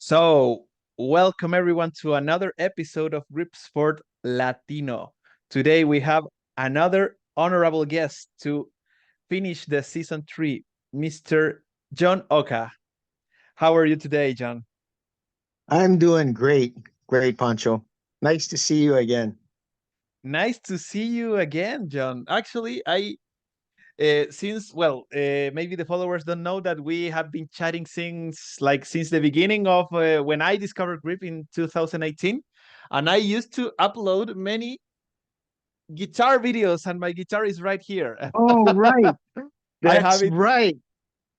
So, welcome everyone to another episode of Gripsport Latino. Today we have another honorable guest to finish the season 3, Mr. John Oka. How are you today, John? I'm doing great. Great, Pancho. Nice to see you again. Nice to see you again, John. Actually, I since maybe the followers don't know that we have been chatting since the beginning of when I discovered grip in 2018, and I used to upload many guitar videos, and my guitar is right here. Oh, right. I have That's it. right.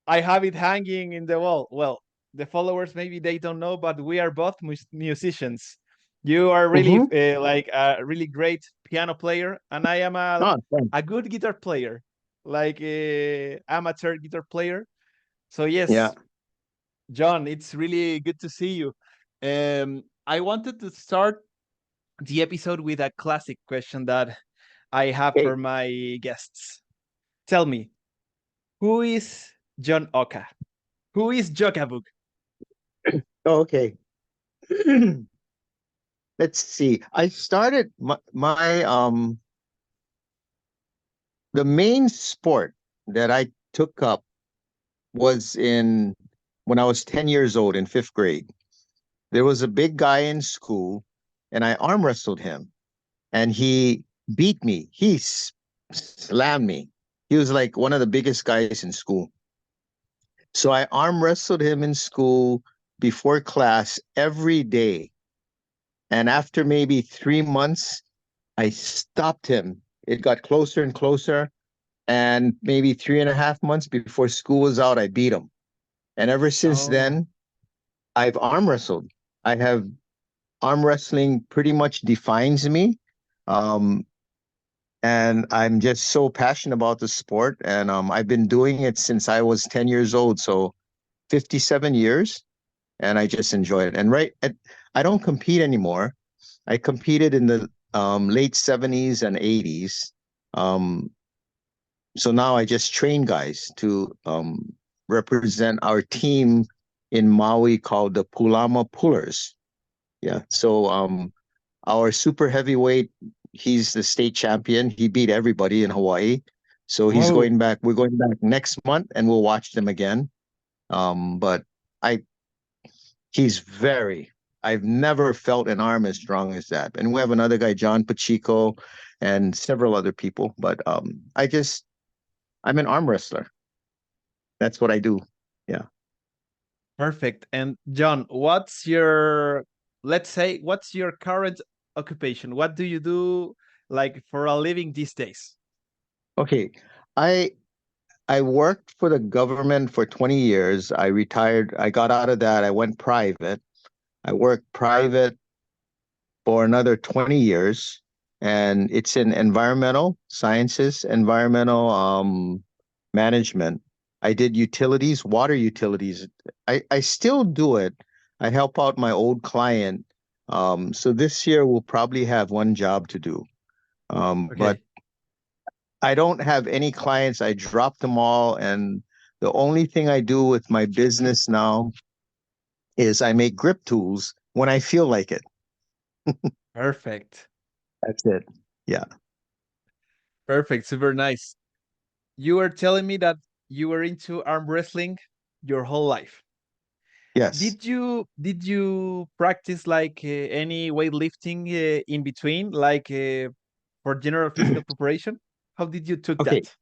I have it hanging in the wall. Well, the followers maybe they don't know, but we are both musicians. You are really Mm-hmm. like a really great piano player, and I am Oh, thanks. a good guitar player, like a amateur guitar player. So Yeah. yes, John, it's really good to see you. I wanted to start the episode with a classic question that I have Okay. for my guests. Tell me, who is John Oka? Who is Jokabook? Oh, okay. Let's see. I started my the main sport that I took up was in when I was 10 years old in fifth grade. There was a big guy in school, and I arm wrestled him, and he beat me. Slammed me. He was like one of the biggest guys in school. So I arm wrestled him in school before class every day. And after maybe 3 months, I stopped him. It got closer and closer. And maybe 3.5 months before school was out, I beat him. And ever since Oh, then, I've arm wrestled. I have arm wrestling pretty much defines me. Um, and I'm just so passionate about the sport. And I've been doing it since I was 10 years old. So 57 years. And I just enjoy it. And I don't compete anymore. I competed in the late 70s and 80s. Um, so now I just train guys to represent our team in Maui called the Pulama Pullers. Yeah. So our super heavyweight, he's the state champion. He beat everybody in Hawaii. So he's oh, going back. We're going back next month and we'll watch them again. But I He's very, I've never felt an arm as strong as that. And we have another guy, John Pacheco, and several other people. But I'm an arm wrestler. That's what I do. Yeah. perfect. And John, what's your current occupation? What do you do like for a living these days? Okay. I I worked for the government for 20 years. I retired. I got out of that. I went private. I worked private for another 20 years. And it's in environmental sciences, environmental management. I did utilities, water utilities. I still do it. I help out my old client. So this year we'll probably have one job to do. But Okay, I don't have any clients. I dropped them all. And the only thing I do with my business now is I make grip tools when I feel like it. perfect. That's it. Yeah. Perfect. Super nice. You were telling me that you were into arm wrestling your whole life. Yes. Did you practice like any weightlifting in between, like for general physical preparation? How did you took Okay. that?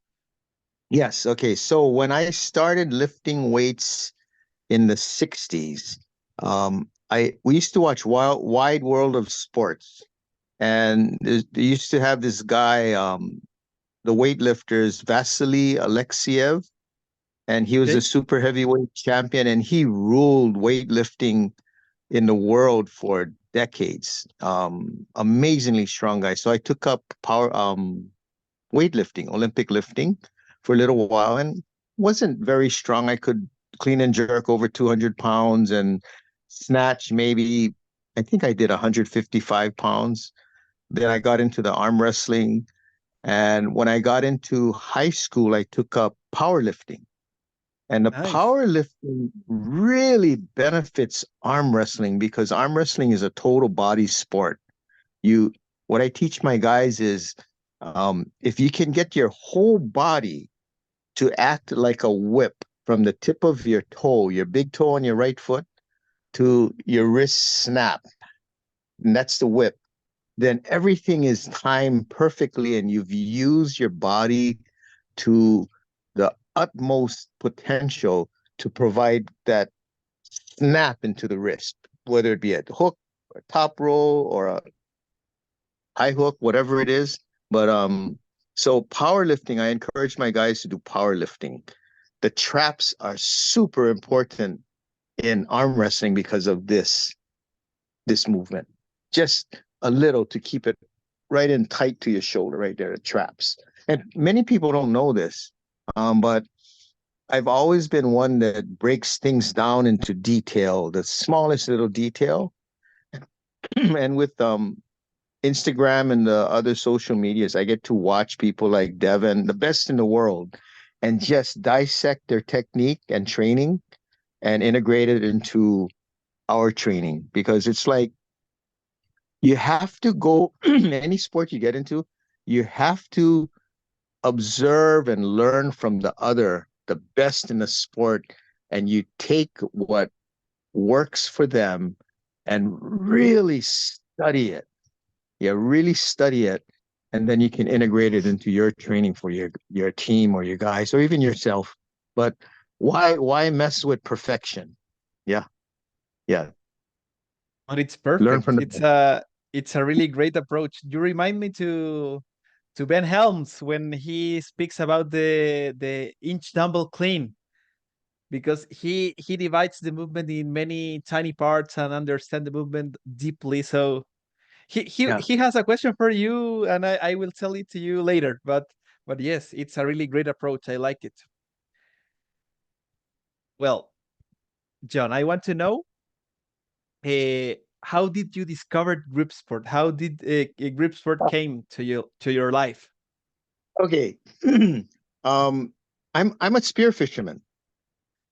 Yes. Okay. So when I started lifting weights in the 60s, I we used to watch Wide World of Sports, and they used to have this guy, the weightlifters, Vasily Alexiev, and he was a Okay. super heavyweight champion, and he ruled weightlifting in the world for decades. Amazingly strong guy. So I took up power weightlifting, Olympic lifting, for a little while, and wasn't very strong. I could clean and jerk over 200 pounds and snatch maybe, I think I did 155 pounds. Then I got into the arm wrestling. And when I got into high school, I took up powerlifting. And the Nice. powerlifting really benefits arm wrestling because arm wrestling is a total body sport. You, what I teach my guys is, if you can get your whole body to act like a whip from the tip of your toe, your big toe on your right foot, to your wrist snap, and that's the whip, then everything is timed perfectly and you've used your body to the utmost potential to provide that snap into the wrist, whether it be a hook, a top roll, or a high hook, whatever it is. But so powerlifting, I encourage my guys to do powerlifting. The traps are super important in arm wrestling because of this movement. Just a little to keep it right in tight to your shoulder, right there, the traps. And many people don't know this, but I've always been one that breaks things down into detail, the smallest little detail. And with Instagram and the other social medias, I get to watch people like Devin, the best in the world, and just dissect their technique and training and integrate it into our training because it's like you have to go any sport you get into, you have to observe and learn from the best in the sport, and you take what works for them and really study it. Yeah, really study it, and then you can integrate it into your training for your team or your guys or even yourself. But why mess with perfection? Yeah, yeah. But it's Learn perfect. from the best. It's a really great approach. You remind me to Ben Helms when he speaks about the inch dumbbell clean because he divides the movement in many tiny parts and understand the movement deeply. So Yeah. he has a question for you, and I will tell it to you later. But yes, it's a really great approach. I like it. Well, John, I want to know how did you discover Gripsport? How did Gripsport came to your life? Okay. um, I'm a spear fisherman.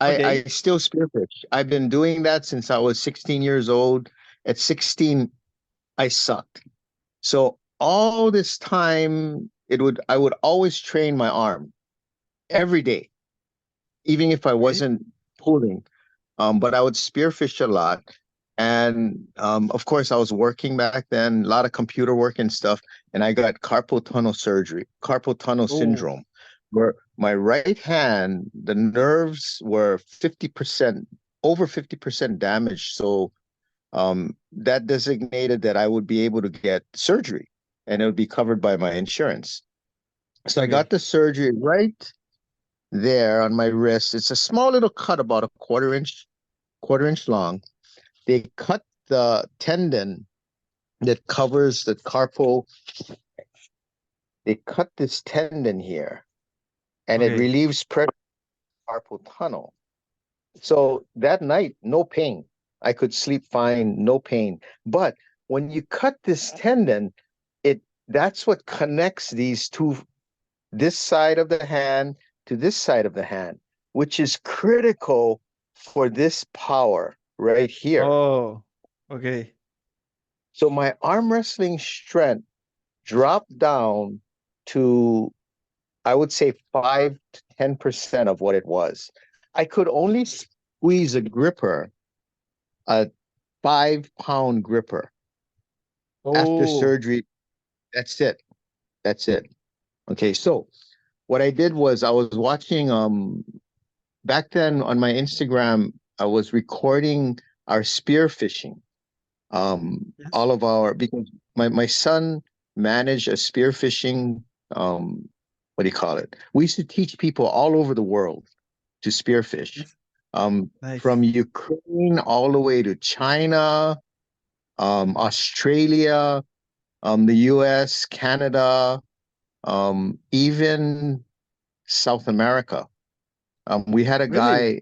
I Okay, still spearfish. I've been doing that since I was 16 years old. At 16, I sucked. So all this time, I would always train my arm every day, even if I okay, wasn't pulling. But I would spearfish a lot. And of course, I was working back then, a lot of computer work and stuff. And I got carpal tunnel oh, syndrome, where my right hand, the nerves were 50%, over 50% damaged. So that designated that I would be able to get surgery and it would be covered by my insurance. So I got okay, the surgery right there on my wrist. It's a small little cut, about a quarter inch long. They cut the tendon that covers the carpal. They cut this tendon here, and it okay. relieves pressure on the carpal tunnel. So that night, no pain. I could sleep fine, no pain. But when you cut this tendon, it that's what connects these two, this side of the hand to this side of the hand, which is critical for this power right here. Oh, okay. So my arm wrestling strength dropped down to, I would say, 5 to 10% of what it was. I could only squeeze a gripper, a 5 pound gripper. After Oh, surgery, that's it. That's it. Okay, so what I did was I was watching back then on my Instagram, I was recording our spear fishing. yes. All of our, because my son managed a spearfishing, what do you call it? We used to teach people all over the world to spearfish, Yes. from Nice. Ukraine all the way to China, Australia, the US, Canada, even South America. We had a Really? guy,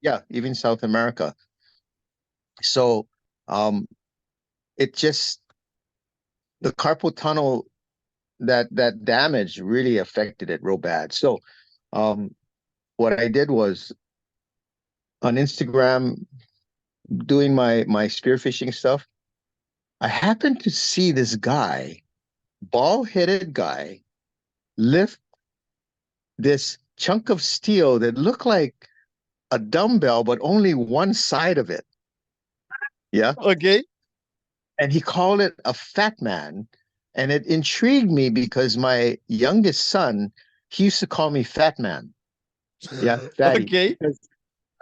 yeah, even South America. So um, it just, the carpal tunnel, that damage really affected it real bad. So um what I did was on Instagram doing my spearfishing stuff. I happened to see this guy, bald-headed guy, lift this chunk of steel that looked like a dumbbell, but only one side of it. Yeah. Okay. And he called it a fat man. And it intrigued me because my youngest son, he used to call me fat man. Yeah, fatty. Okay. Because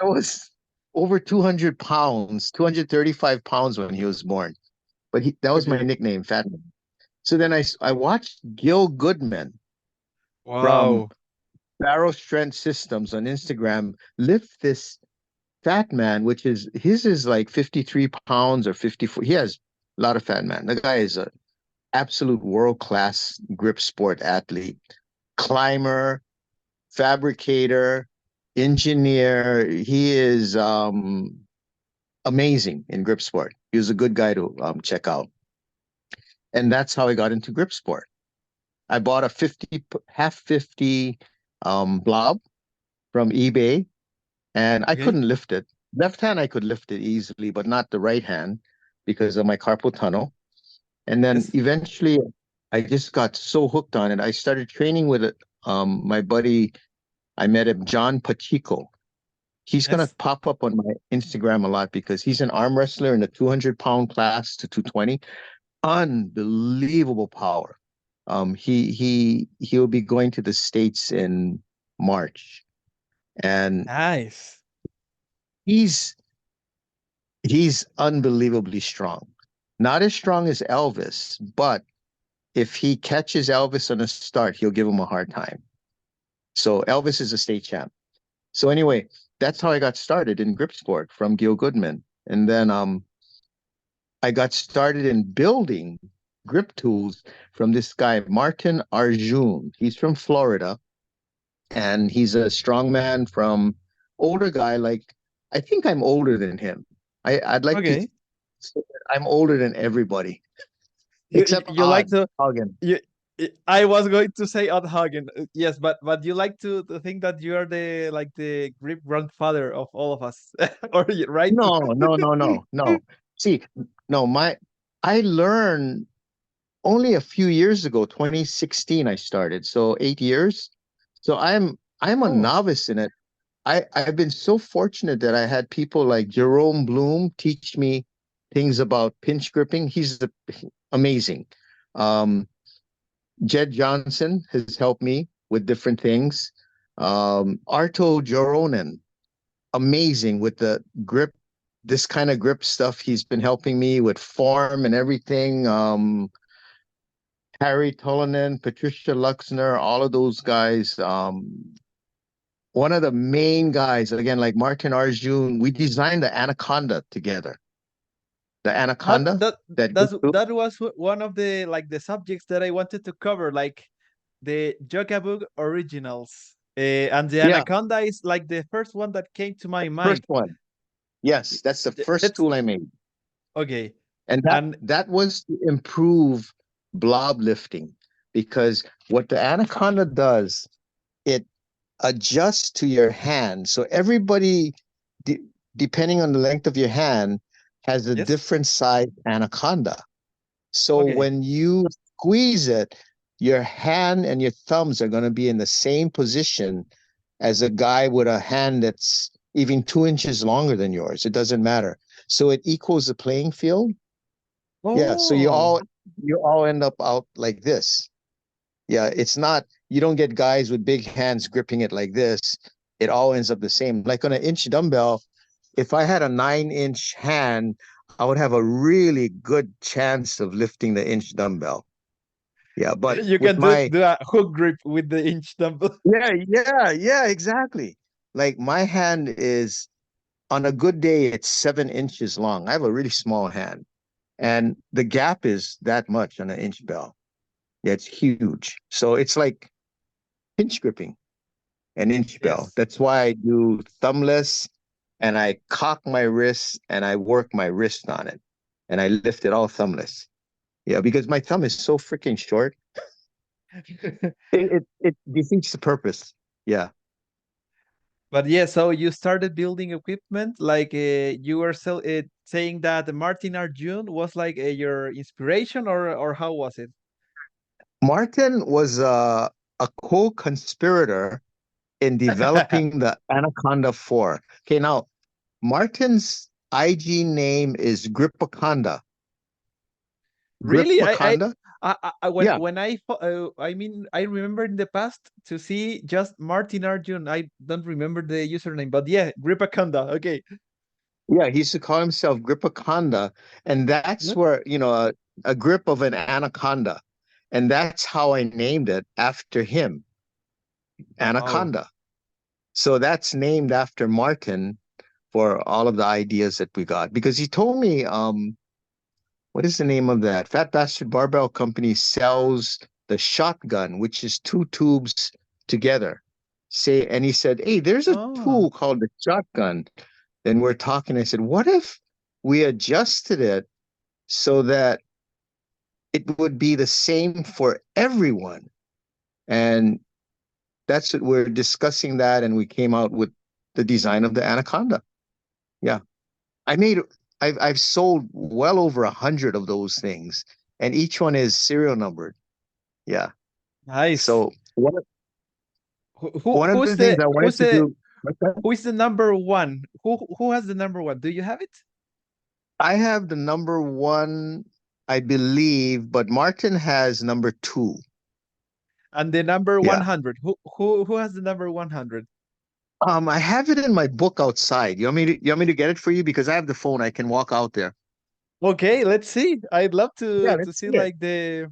I was over 200 pounds, 235 pounds when he was born. But that was my Okay. nickname, fat man. So then I watched Gil Goodman from Wow. Barrow Strength Systems on Instagram lift this fat man, which is his is like 53 pounds or 54. He has a lot of fat man. The guy is a absolute world-class grip sport athlete, climber, fabricator, engineer. He is amazing in grip sport. He was a good guy to check out. And that's how I got into grip sport. I bought a 50 half 50 blob from eBay and I Okay. couldn't lift it. Left hand I could lift it easily, but not the right hand because of my carpal tunnel. And then Yes. eventually I just got so hooked on it. I started training with it. My buddy, I met him, John Pacheco. He's gonna Yes. pop up on my Instagram a lot because he's an arm wrestler in the 200-pound class to 220. Unbelievable power. He'll be going to the States in March, and Nice. he's he's unbelievably strong. Not as strong as Elvis, but if he catches Elvis on a start, he'll give him a hard time. So Elvis is a state champ. So anyway, that's how I got started in grip sport from Gil Goodman. And then I got started in building grip tools from this guy, Martin Arjun. He's from Florida and he's a strongman from older guy. Like, I think I'm older than him. I'd like to Okay. say that I'm older than everybody except You like Odd to Hagen. you I was going to say Odd Hagen. Yes, but you like to think that you are the like the grip grandfather of all of us. Right? No, no, no, no, no. See, no, I learned only a few years ago, 2016, I started. So 8 years. So I'm a Oh, novice in it. I've been so fortunate that I had people like Jerome Bloom teach me things about pinch gripping. Amazing. Um, Jed Johnson has helped me with different things. Arto Joronen, amazing with the grip, this kind of grip stuff. He's been helping me with form and everything. Harry Tolonen, Patricia Luxner, all of those guys. One of the main guys, again, like Martin Arjun, we designed the Anaconda together. The that Anaconda, that that grip tool. that was one of the like the subjects that I wanted to cover, like the Jogabug originals. And the Yeah, Anaconda is like the first one that came to my first mind. one. Yes, that's the first Let's tool I made. okay. And that And that was to improve blob lifting because what the Anaconda does, it adjusts to your hand. So everybody, de depending on the length of your hand, has a yes, different size Anaconda. So okay. when you squeeze it, your hand and your thumbs are going to be in the same position as a guy with a hand that's even 2 inches longer than yours. It doesn't matter. So it equals the playing field. Yeah. So Oh, you all end up out like this. Yeah. It's not, you don't get guys with big hands gripping it like this. It all ends up the same. Like on an inch dumbbell, if I had a 9-inch hand, I would have a really good chance of lifting the inch dumbbell. Yeah, but you with can do my a hook grip with the inch dumbbell. yeah, exactly. Like my hand is on a good day, it's 7 inches long. I have a really small hand, and the gap is that much on an inch bell. Yeah, it's huge. So it's like pinch gripping an inch bell. Yes. That's why I do thumbless and I cock my wrist and I work my wrist on it and I lift it all thumbless. Yeah, because my thumb is so freaking short. It defeats the purpose. Yeah. But yeah, so you started building equipment, like you were saying that Martin Arjun was like your inspiration, or how was it? Martin was a co-conspirator in developing the Anaconda 4. Okay, now Martin's IG name is Gripaconda. Really? Gripaconda? When Yeah, I mean, I remember in the past to see just Martin Arjun. I don't remember the username, but yeah, Gripakanda. Okay. yeah, he used to call himself Gripaconda, and that's What? where, a grip of an anaconda. And that's how I named it after him, Wow. Anaconda. So that's named after Martin for all of the ideas that we got. Because he told me, what is the name of that? Fat Bastard Barbell Company sells the shotgun, which is two tubes together. And he said, hey, there's a Oh. tool called the shotgun. Then we're talking. I said, what if we adjusted it so that it would be the same for everyone? And that's what we're discussing that. And we came out with the design of the Anaconda. Yeah. I made I've sold well over 100 of those things, and each one is serial numbered. Yeah. Nice. So one of the things I wanted to do, what's that? who is the number one? Who has the number one? Do you have it? I have the number one, I believe, but Martin has number two. And the number Yeah. 100. Who has the number 100? I have it in my book outside. You want me to get it for you? Because I have the phone. I can walk out there. Okay, let's see. I'd love Yeah, to let's see see it.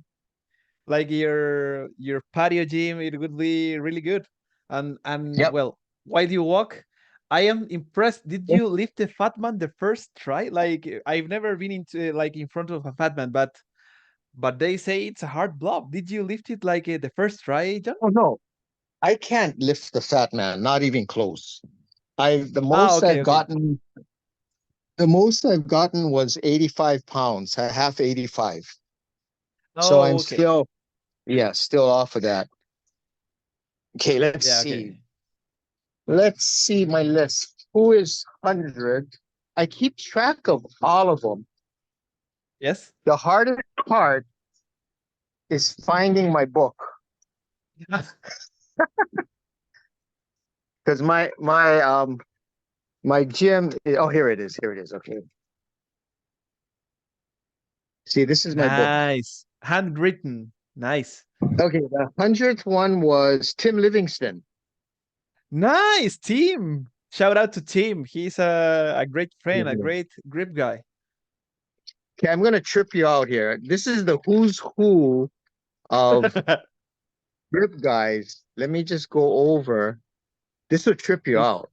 like your patio gym. It would be really good. And Yep. well, while you walk, I am impressed. Did you lift the fat man the first try? Like I've never been into like in front of a fat man, but they say it's a hard blob. Did you lift it like the first try, John? Oh no, I can't lift the fat man, not even close. I've the Ah, most okay, I've okay. gotten The most I've gotten was 85 pounds, a half 85. So I'm Oh, okay. still, yeah, still off of that. Okay, let's Yeah, see. okay. Let's see my list. Who is 100? I keep track of all of them. Yes. The hardest part is finding my book because my gym. Oh, here it is. Here it is. Okay. See, this is my book. Nice. Handwritten. Nice. Okay, the 100th one was Tim Livingston. Nice, Tim. Shout out to Tim. He's a great friend, a Okay, great grip guy. I'm gonna trip you out here. This is the who's who of grip guys. Let me just go over. This will trip you Oof, out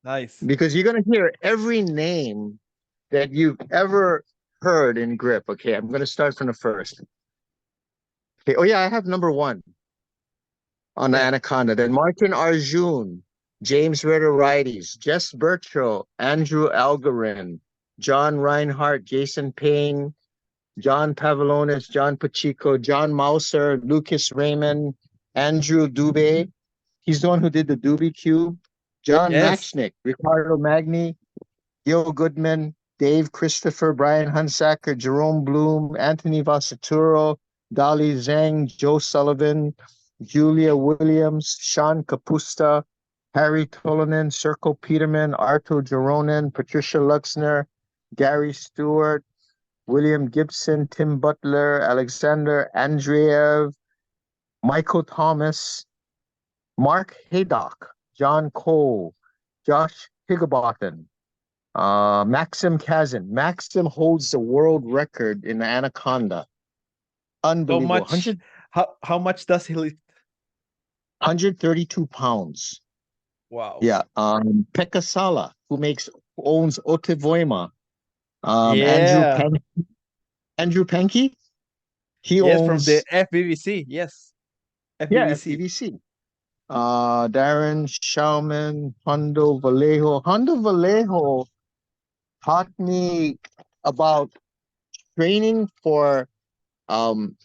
nice. because you're gonna hear every name that you've ever heard in grip. Okay, I'm gonna start from the first. Okay, oh yeah, I have number one on the Yeah. Anaconda. Then Martin Arjun, James Ritter Righties, Jess Bertrell, Andrew Algarin, John Reinhardt, Jason Payne, John Pavlonis, John Pacheco, John Mauser, Lucas Raymond, Andrew Dubé. He's the one who did the Doobie Cube. John Yes. Matchnick, Ricardo Magni, Gil Goodman, Dave Christopher, Brian Hunsaker, Jerome Bloom, Anthony Vasaturo, Dolly Zhang, Joe Sullivan, Julia Williams, Sean Capusta, Harry Tolonen, Circo Peterman, Arto Jaronen, Patricia Luxner, Gary Stewart, William Gibson, Tim Butler, Alexander Andreev, Michael Thomas, Mark Haydock, John Cole, Josh Higginbotham, Maxim Kazin. Maxim holds the world record in the Anaconda. How Unbelievable. much how much does he lift? 132 pounds. Wow. Yeah. Pekka Sala, who owns Otevoima. Andrew Yeah. Pen Andrew Penke. He Yes, from the owns, FBVC. Yes. yeah, FBVC. FBVC. Darren Schauman, Hondo Vallejo. Hondo Vallejo taught me about training for um,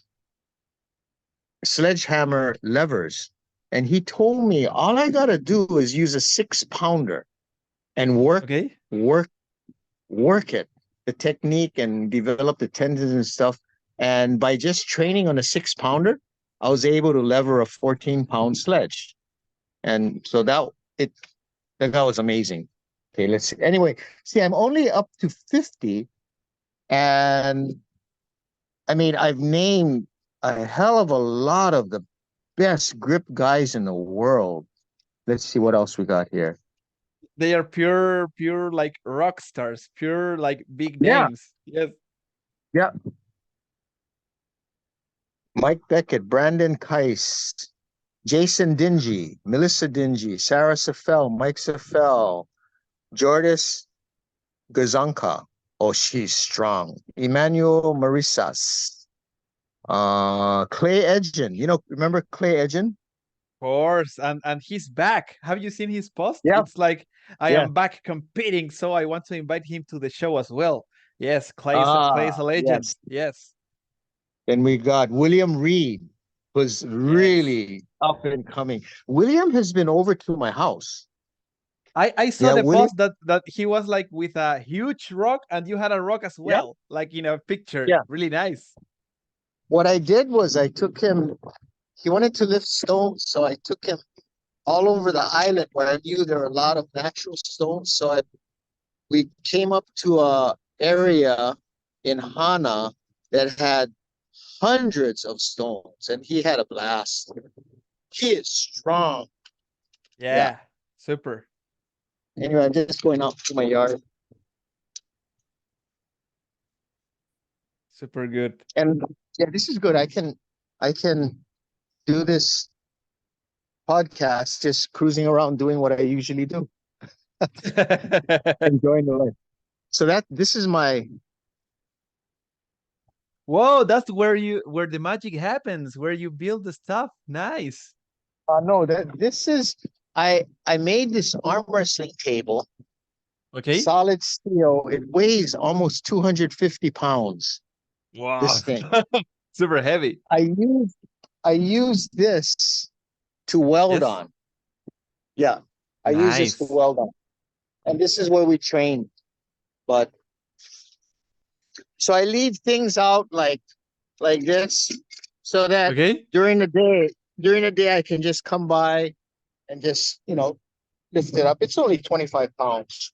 sledgehammer levers. and he told me all I gotta do is use a 6-pounder and work, Okay. work, work it, the technique, and develop the tendons and stuff. And by just training on a 6-pounder, I was able to lever a 14-pound sledge. And so that was amazing. Okay, let's see. Anyway, see, I'm only up to 50, and I mean, I've named a hell of a lot of the best grip guys in the world. Let's see what else we got here. They are pure like rock stars, pure like big Yeah, names. Yes. yeah. Mike Beckett, Brandon Keiss, Jason Dingy, Melissa Dingy, Sarah Safel, Mike Safel, Jordis Gazanka. Oh, she's strong. Emmanuel Marisas. Clay Edgen. Remember Clay Edgen? Course, and he's back. Have you seen his post? Yeah, It's like I yeah. am back competing, so I want to invite him to the show as well. Yes, Clay is a legend. Yes. Yes, Then we got William Reed, who's yes. really up and coming. William has been over to my house. I saw Yeah, the William. post that he was like with a huge rock, and you had a rock as Yeah, well, like in a picture. yeah. Really nice. What I did was I took him. He wanted to lift stones, so I took him all over the island where I knew there were a lot of natural stones. So we came up to a area in Hana that had hundreds of stones, and he had a blast. He is strong. Yeah. Yeah, super, Anyway, I'm just going out to my yard, super good. and yeah, this is good. I can do this podcast just cruising around doing what I usually do, enjoying the life. So this is my. Whoa, that's where the magic happens, where you build the stuff. Nice. No, this is. I made this arm wrestling table, Okay. solid steel. It weighs almost 250 pounds. Wow. This thing. Super heavy. I use this to weld Yes. on. Yeah, I use this to Nice. weld on, and this is where we train. But so I leave things out like this, so that Okay. during the day I can just come by and just lift it up. It's only 25 pounds,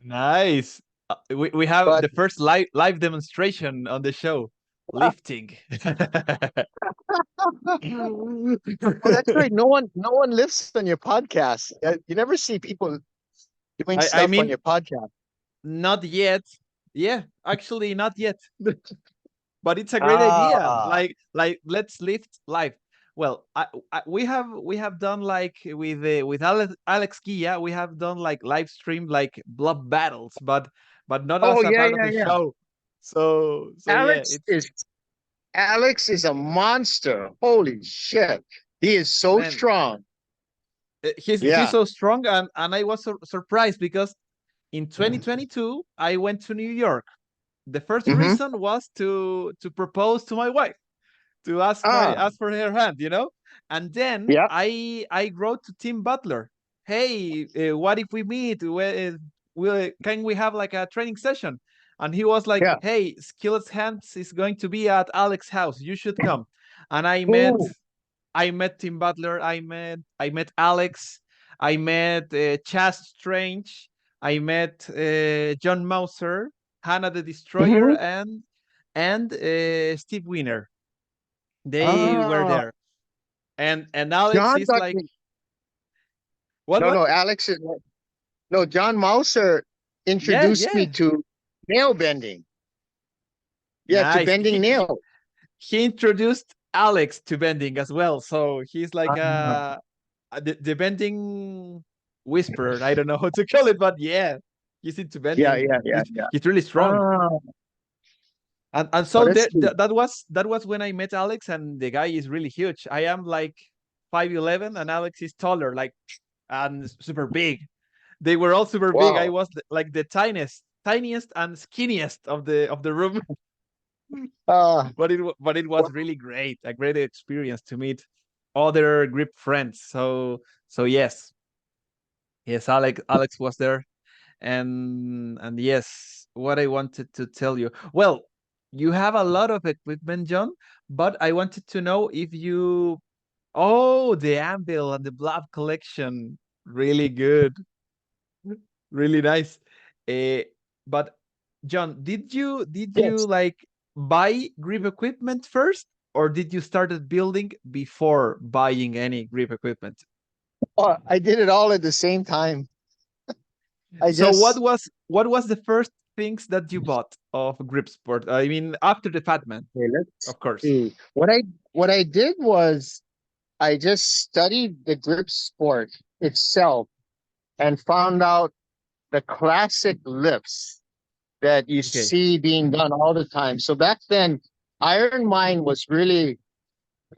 Nice. We have but the first live demonstration on the show. Lifting. oh, that's right. No one lifts on your podcast. You never see people doing I stuff on mean, your podcast. not yet. Yeah, actually not yet. But it's a great idea. Ah, Like let's lift live. Well, we have done like with Alex Gia, we have done like live stream like blood battles, but not oh as a yeah, part of yeah, the yeah. show. So yeah, Alex it's is Alex is a monster. Holy shit. He is so man, strong. he's Yeah. so strong, and I was surprised because in 2022 I went to New York. The first Mm-hmm. reason was to propose to my wife, to Ah, ask for her hand, and then yeah. I wrote to Tim Butler, hey, what if we meet, can we have like a training session? And he was like, Yeah. hey, Skillet's Hands is going to be at Alex's house, you should come. And Ooh. I met Tim Butler, I met Alex, I met Chaz Strange, I met John Mauser, Hannah the Destroyer, Mm-hmm. and Steve Wiener. They were Ah, there, and Alex John is got like, me. what No, what? no, Alex is no, John Mauser Yeah, introduced me yeah, to nail bending. Yeah, to nice. bending nails. He introduced Alex to bending as well, so he's like Ah, the bending whisperer. I don't know how to call it, but yeah, he's into yeah, bending. yeah, yeah, yeah. He's really strong. Ah, And oh, so that's cool. that was when I met Alex, and the guy is really huge. I am like 5'11", and Alex is taller, like, and super big. They were all super big. I Wow. was like the tiniest and skinniest of the room. Ah, But it was well, really great, a great experience to meet other grip friends. So yes, yes, Alex was there, and yes, what I wanted to tell you. Well, you have a lot of equipment, John, but I wanted to know if you. Oh, the anvil and the blob collection, really good, really nice. Uh, but John, did you Yes. like buy grip equipment first, or did you started building before buying any grip equipment? Oh, I did it all at the same time. I So what just was what was the first things that you bought of Gripsport? I mean, after the Fat Man, okay, let's of course. see. What I did was I just studied the grip sport itself and found out the classic lifts that you Okay. see being done all the time. So back then, Iron Mine was really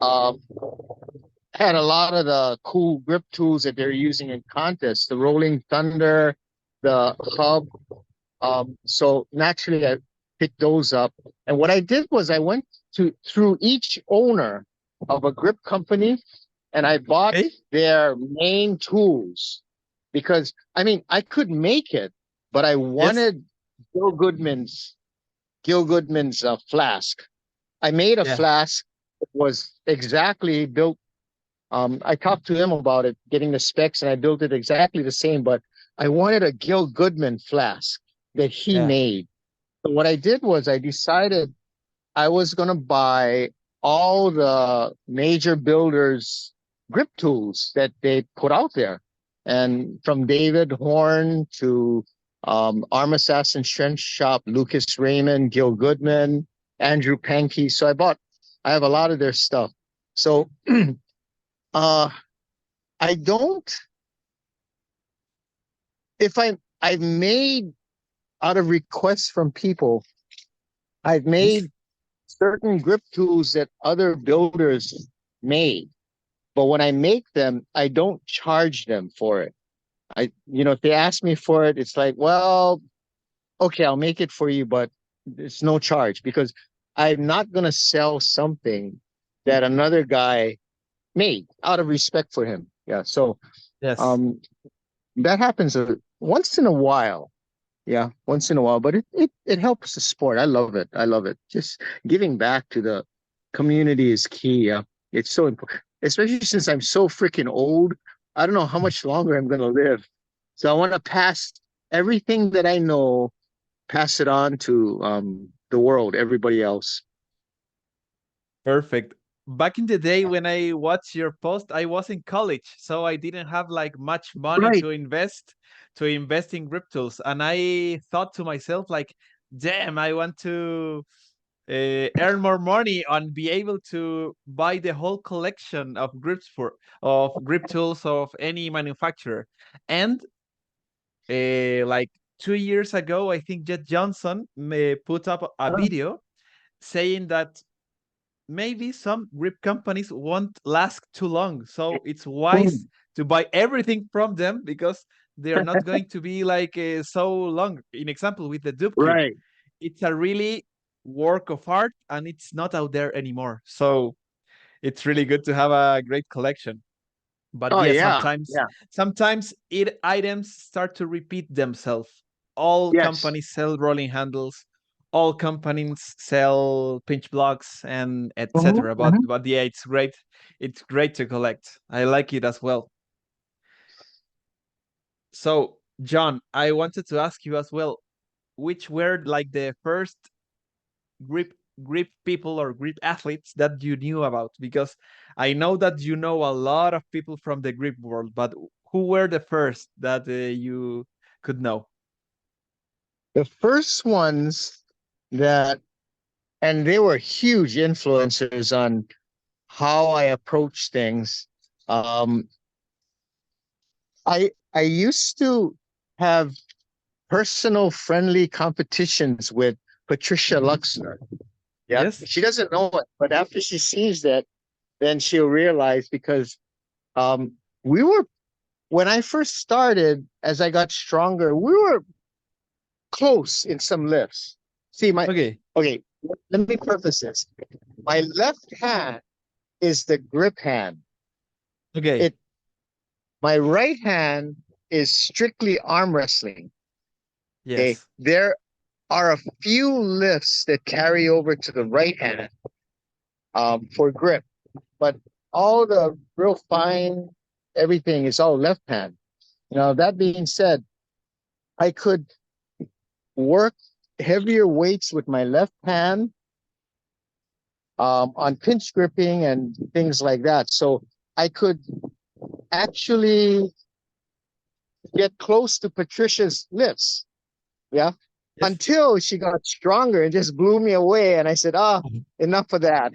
um, had a lot of the cool grip tools that they're using in contests, the Rolling Thunder, the Hub. So naturally, I picked those up. And what I did was I went to through each owner of a grip company and I bought Okay. their main tools because I mean I could make it, but I Yes. wanted Gil Goodman's Gil Goodman's flask. I made a Yeah. flask that was exactly built. I talked to him about it, getting the specs, and I built it exactly the same. But I wanted a Gil Goodman flask that he Yeah. made. So what I did was I decided I was going to buy all the major builders' grip tools that they put out there. And from David Horn to Arm Assassin Strength Shop, Lucas Raymond, Gil Goodman, Andrew Pankey. So I have a lot of their stuff. So uh, I don't, if I've made out of requests from people, I've Yes. made certain grip tools that other builders made. But when I make them, I don't charge them for it. If they ask me for it, it's like, well, okay, I'll make it for you, but it's no charge because I'm not going to sell something that another guy made out of respect for him. Yeah. So Yes. um, that happens once in a while. Yeah, once in a while, but it helps the sport. I love it. I love it. Just giving back to the community is key. Yeah, it's so important, especially since I'm so freaking old. I don't know how much longer I'm gonna live, so I want to pass everything that I know, pass it on to the world, everybody else. Perfect. Back in the day when I watched your post, I was in college, so I didn't have like much money Right. to invest in grip tools, and I thought to myself like, damn, I want to earn more money and be able to buy the whole collection of grip tools of any manufacturer. And like 2 years ago, I think Jet Johnson put up a video saying that maybe some grip companies won't last too long. So it's wise Boom. to buy everything from them because they are not going to be like so long. In example, with the Dupe Kit, Right. it's a really work of art and it's not out there anymore. So it's really good to have a great collection. But Oh yes, yeah. sometimes Yeah. sometimes items start to repeat themselves. All Yes. companies sell rolling handles, all companies sell pinch blocks and Mhm, etc. But mhm. but yeah, it's great. It's great to collect. I like it as well. So, John, I wanted to ask you as well, which were like the first grip grip people or grip athletes that you knew about? Because I know that you know a lot of people from the grip world, but who were the first that you could know? The first ones that, and they were huge influencers on how I approach things. Um, I used to have personal friendly competitions with Patricia Luxner. Yeah, Yes. she doesn't know it, but after she sees that, then she'll realize because um, we were when I first started, as I got stronger, we were close in some lifts. See, my Okay. okay. Let me preface this. My left hand is the grip hand. Okay. It My right hand is strictly arm wrestling. Okay. Yes. There are a few lifts that carry over to the right hand for grip, but all the real fine everything is all left hand. Now, that being said, I could work heavier weights with my left hand on pinch gripping and things like that. So I could actually get close to Patricia's lifts. Yeah. Yes. Until she got stronger and just blew me away. And I said, enough of that.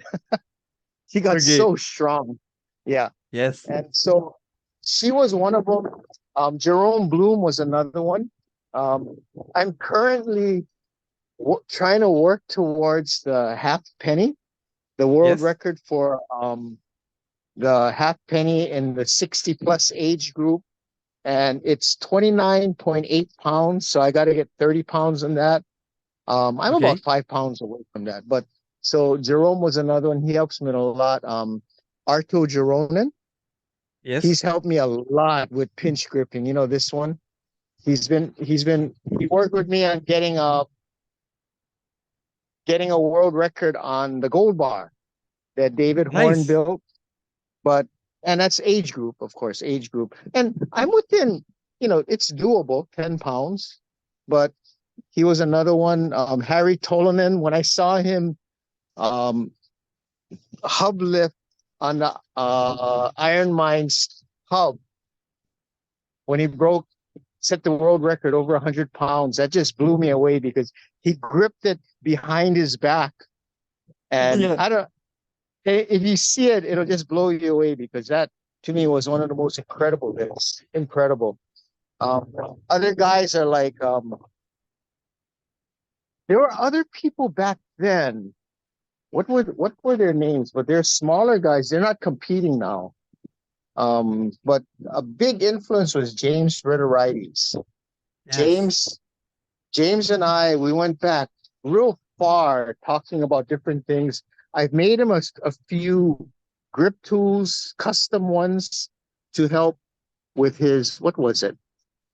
She got Okay. so strong. Yeah. Yes. And so she was one of them. Jerome Bloom was another one. Um, I'm currently trying to work towards the half penny, the world Yes. record for the half penny in the 60 plus age group. And it's 29.8 pounds. So I got to get 30 pounds in that. I'm about Okay. 5 pounds away from that. But so Jerome was another one. He helps me a lot. Arto Jeronen, Yes. he's helped me a lot with pinch gripping. You know, this one. He worked with me on getting a world record on the gold bar that David Horn Nice. built. But and that's age group, of course, age group. And I'm within, it's doable, 10 pounds. But he was another one. Harry Tolonen, when I saw him um, hub lift on the Iron Mines hub, when he set the world record over 100 pounds, that just blew me away because he gripped it behind his back. And Yeah. if you see it, it'll just blow you away because that to me was one of the most incredible lifts. Incredible. Um, Other guys are like, there were other people back then. What were their names? But they're smaller guys. They're not competing now. But a big influence was James Ritter-Righties. Yes. James, James and I, we went back real far talking about different things. I've made him a few grip tools, custom ones to help with his, what was it?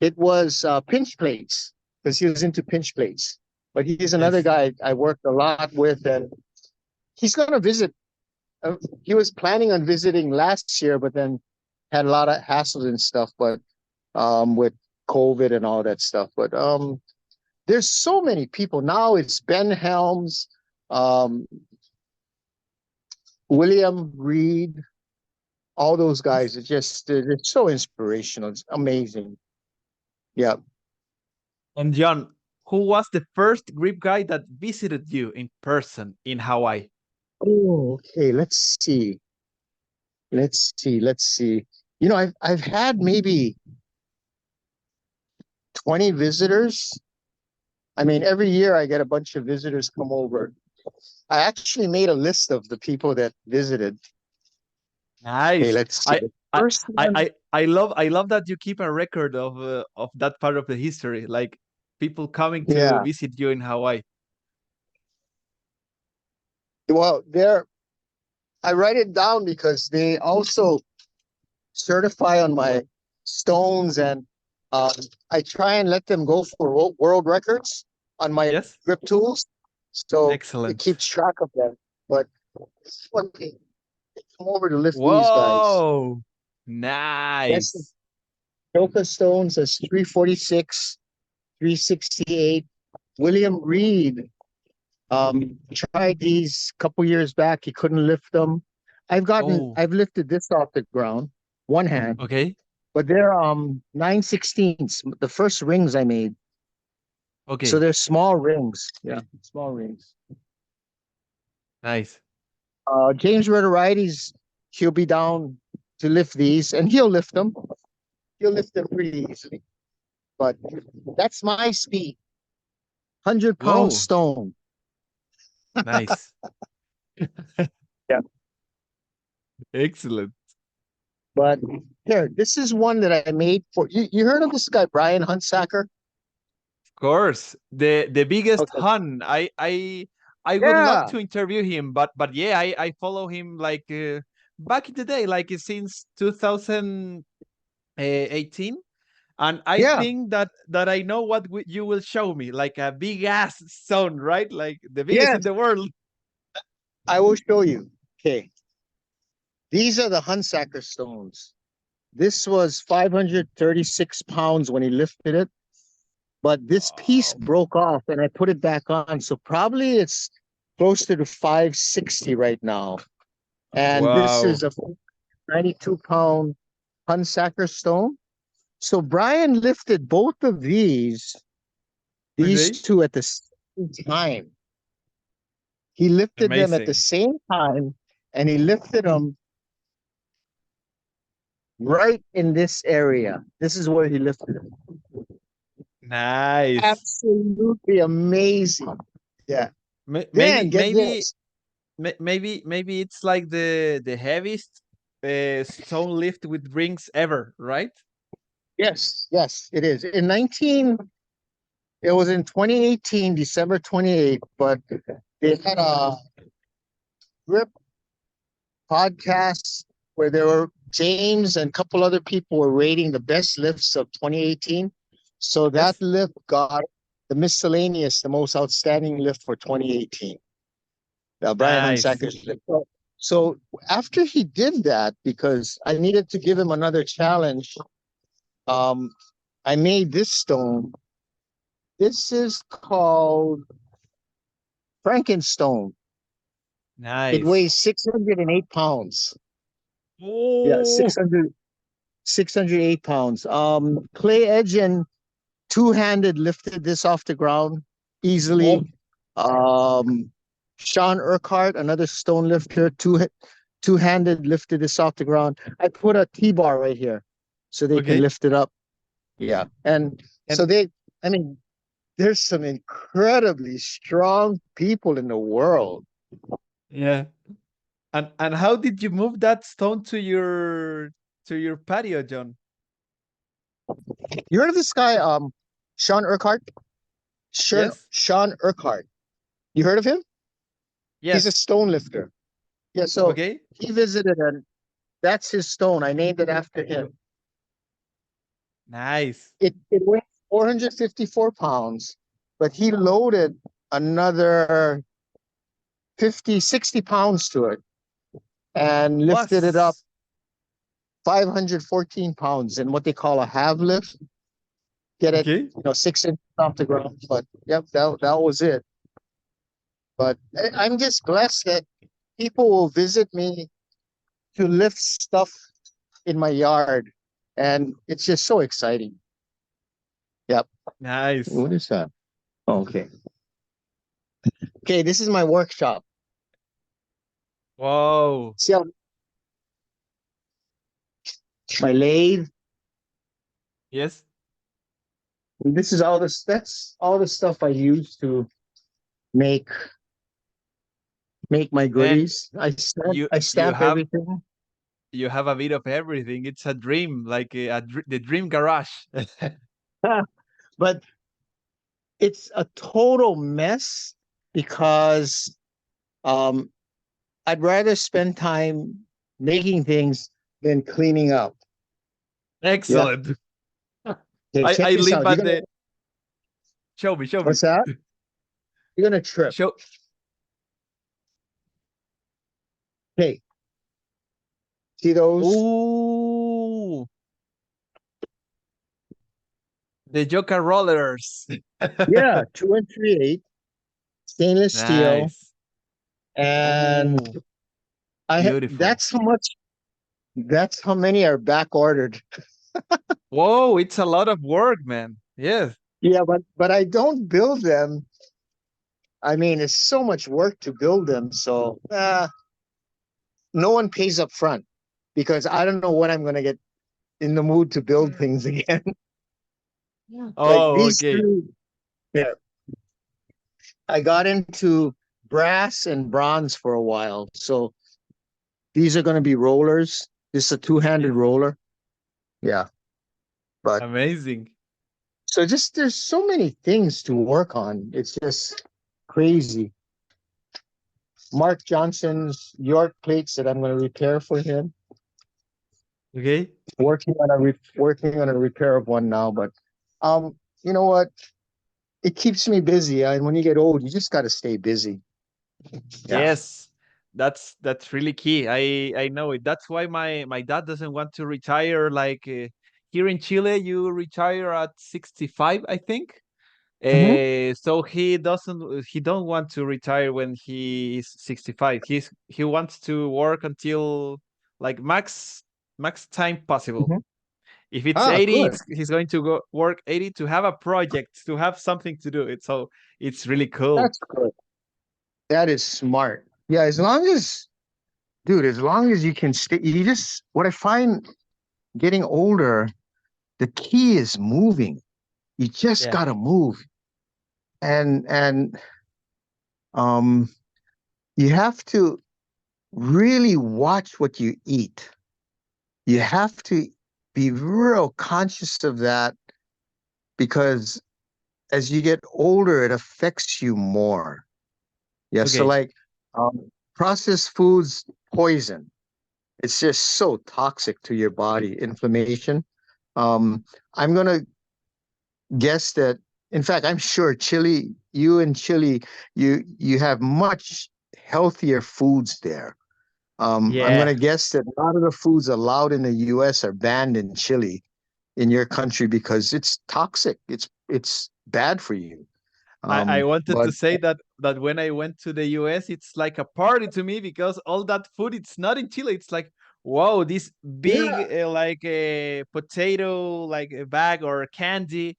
It was pinch plates because he was into pinch plates. But he's another Yes. guy I worked a lot with, and he's going to visit. He was planning on visiting last year, but then had a lot of hassles and stuff. But with COVID and all that stuff. But there's so many people now. It's Ben Helms, um, William Reed, all those guys. They're so inspirational. It's amazing. Yeah. And John, who was the first grip guy that visited you in person in Hawaii? Oh, okay. Let's see. Let's see. Let's see. I've had maybe 20 visitors. I mean, every year I get a bunch of visitors come over. I actually made a list of the people that visited. Okay, Nice. let's see. I The I first I one, I I love that you keep a record of that part of the history, like people coming to yeah. visit you in Hawaii. Well, I write it down because they also certify on my stones, and um, I try and let them go for world records on my Yes? grip tools, so it Excellent. keeps track of them. But this one, they come over to lift these guys. Whoa. That's Nice. Joker Stones as 346, 368. William Reed tried these a couple years back. He couldn't lift them. Oh, I've lifted this off the ground, one hand, okay. but they're 9/16ths, the first rings I made. So Okay. they're small rings. Yeah, small rings. Nice. James Ritter-Righties, he'll be down to lift these, and he'll lift them. He'll lift them pretty easily. But that's my speed. 100-pound Whoa. stone. Nice. Yeah. Excellent. But here, this is one that I made for you. You heard of this guy, Brian Huntsacker? Of course. The biggest Okay. Hun. I would love Yeah. to interview him, but yeah, I follow him like back in the day, like since 2018. And I Yeah, think that I know what you will show me, like a big ass stone, right? Like the biggest in yes, the world. I will show you. Okay, these are the Hunsacker stones. This was 536 pounds when he lifted it, but this piece Wow. broke off and I put it back on. So probably it's closer to 560 right now. And this Wow. is a 92-pound Hunsacker stone. So Brian lifted both of these Okay. two at the same time. He lifted them at the Amazing. same time and he lifted them right in this area. This is where he lifted them. Nice. Absolutely amazing. Yeah. Maybe Then get maybe this. maybe it's like the heaviest stone lift with rings ever, right? Yes, yes, it is. It was in 2018, December 28th, but they had a grip podcast where there were James and a couple other people were rating the best lifts of 2018. So that Yes. lift got the miscellaneous, the most outstanding lift for 2018. Brian Nice. Hunsacker's lift. So after he did that, because I needed to give him another challenge, um, I made this stone. This is called Frankenstone. It Nice. weighs 608 pounds. Yeah, Oh, 608 pounds. Clay Edgen two-handed lifted this off the ground easily. Um, Sean Urquhart, another stone lifter, two-handed lifted this off the ground. I put a T-bar right here so they can okay. lift it up. Yeah. And And so I mean, there's some incredibly strong people in the world. yeah. And how did you move that stone to your patio, John? You heard of this guy, Sean Urquhart? Yes? Sean Urquhart. You heard of him? He's a Yes. stone lifter. Yeah, so Okay. he visited and that's his stone. I named it after him. Nice. It weighs 454 pounds, but he loaded another 50, 60 pounds to it and lifted it up Was 514 pounds in what they call a half lift. Get it, okay. 6 inches off the ground. But yep, that was it. But I'm just blessed that people will visit me to lift stuff in my yard. And it's just so exciting. Yep. Nice. What is that? Oh, okay. Okay, this is my workshop. Whoa. See how my lathe. Yes. This is that's all the stuff I use to make my Man, goodies. you I you stamp have everything. you have a bit of everything. It's a dream, like the dream garage. But it's a total mess because um I'd rather spend time making things than cleaning up. Yeah. Excellent. Okay, check I this live out. You're at gonna the show me. What's that? You're gonna trip. Show Okay, see those? Ooh, the Joker rollers. Yeah, 2 and 3/8 stainless steel, Nice. and Ooh, beautiful. That's how many are back ordered. Whoa, it's a lot of work, man. Yes. Yeah, but I don't build them. I mean, it's so much work to build them, so no one pays up front because I don't know when I'm gonna get in the mood to build things again. Like Oh, these okay. three, yeah. I got into brass and bronze for a while, so these are gonna be rollers. This is a two-handed Yes. roller. Yeah, but Amazing. so just there's so many things to work on. It's just crazy. Mark Johnson's York plates that I'm going to repair for him. Okay. Working on a repair of one now, but you know what? It keeps me busy, and when you get old, you just got to stay busy. Yeah. Yes, that's really key. I know it. That's why my dad doesn't want to retire. Like here in Chile, you retire at 65, I think. Hmm. So he don't want to retire when he is 65. He wants to work until like max time possible. Hmm. If it's Ah, 80, good. he's going to go work 80 to have a project, to have something to do. It's really cool. That's good. That is smart. Yeah, as long as, dude, as long as you can stay, what I find getting older, the key is moving. You just Yeah. gotta move. And um you have to really watch what you eat. You have to be real conscious of that because as you get older, it affects you more. Yeah, so Okay. like processed foods, poison. It's just so toxic to your body, inflammation. Um, I'm gonna guess that, in fact, I'm sure Chile, you in Chile, you have much healthier foods there. I'm Yeah. gonna guess that a lot of the foods allowed in the US are banned in Chile, in your country, because it's toxic. It's bad for you. I wanted But to say that when I went to the US, it's like a party to me because all that food, it's not in Chile. It's like, wow, this yeah, big like a potato like a bag or candy,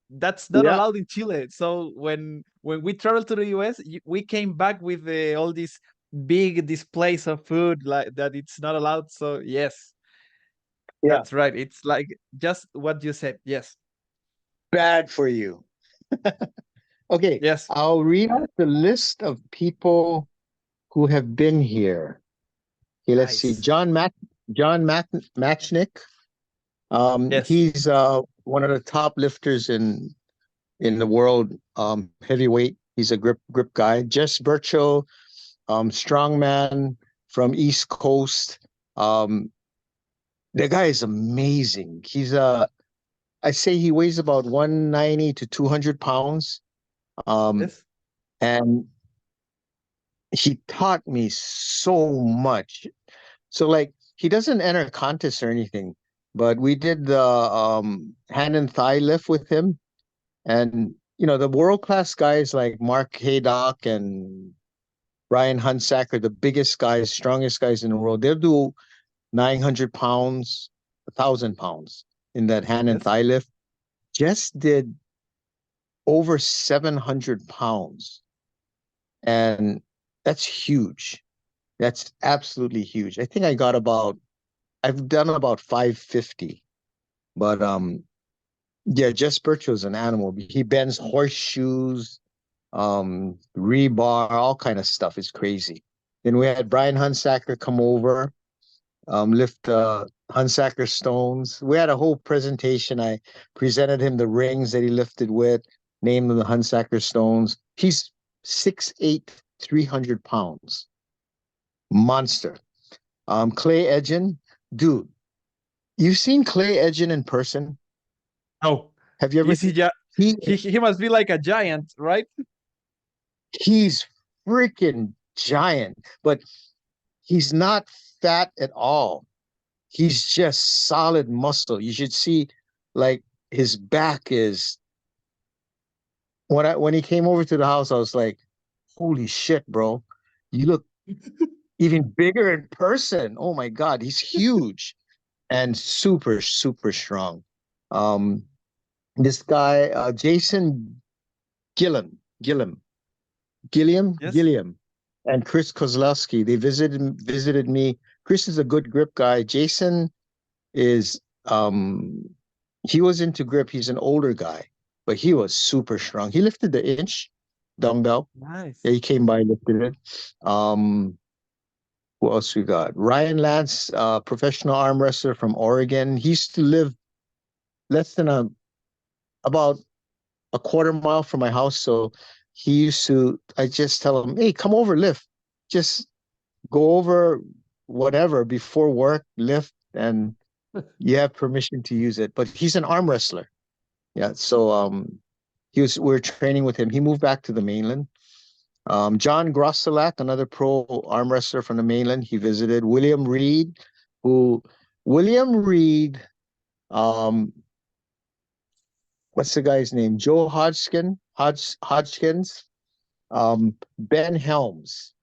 that's not yeah, allowed in Chile. So when we traveled to the US, we came back with all these big displays of food like that. It's not allowed. So yes, yeah, that's right. It's like just what you said. Yes, bad for you. Okay, yes, I'll read out the list of people who have been here. Okay, let's see. nice. Matchnick. Yes, He's one of the top lifters in the world, heavyweight. He's a grip guy. Jess Bero, strongman from East Coast. Um, the guy is amazing. I say he weighs about 190 to 200 pounds. Um, yes, and he taught me so much. So like he doesn't enter contests or anything, but we did the hand and thigh lift with him. And the world class guys like Mark Haydock and Ryan Hunsaker, the biggest guys, strongest guys in the world, they'll do 900 pounds, 1,000 pounds in that hand and yes. thigh lift. Just did over 700 pounds. And that's huge. That's absolutely huge. I think I've done about 550. But yeah, Jess Birchall's an animal. He bends horseshoes, rebar, all kind of stuff. Is crazy. Then we had Brian Hunsaker come over, lift Hunsaker stones. We had a whole presentation. I presented him the rings that he lifted with, named them the Hunsaker stones. He's 6'8", 300 pounds. Monster. Clay Edgin, dude, you've seen Clay Edgin in person? Oh, Have you ever is he? seen? He He must be like a giant, right? he's freaking giant, but he's not fat at all. He's just solid muscle. You should see, like, his back is. When he came over to the house, I was like, "Holy shit, bro! You look even bigger in person. Oh my God, he's huge and super, super strong." Um, this guy, Jason Gillum, Yes. Gilliam, and Chris Kozlowski. They visited me. Chris is a good grip guy. Jason is he was into grip. He's an older guy, but he was super strong. He lifted the inch dumbbell. Nice. Yeah, he came by and lifted it. Who else we got? Ryan Lance, professional arm wrestler from Oregon. He used to live less than about a quarter mile from my house. So he used to, I just tell him, hey, come over, lift. just go over whatever before work, lift, and you have permission to use it. But he's an arm wrestler. Yeah. So we're training with him. He moved back to the mainland. John Grosselak, another pro arm wrestler from the mainland, he visited. William Reed, who William Reed, um, what's the guy's name? Joe Hodgkins, Ben Helms.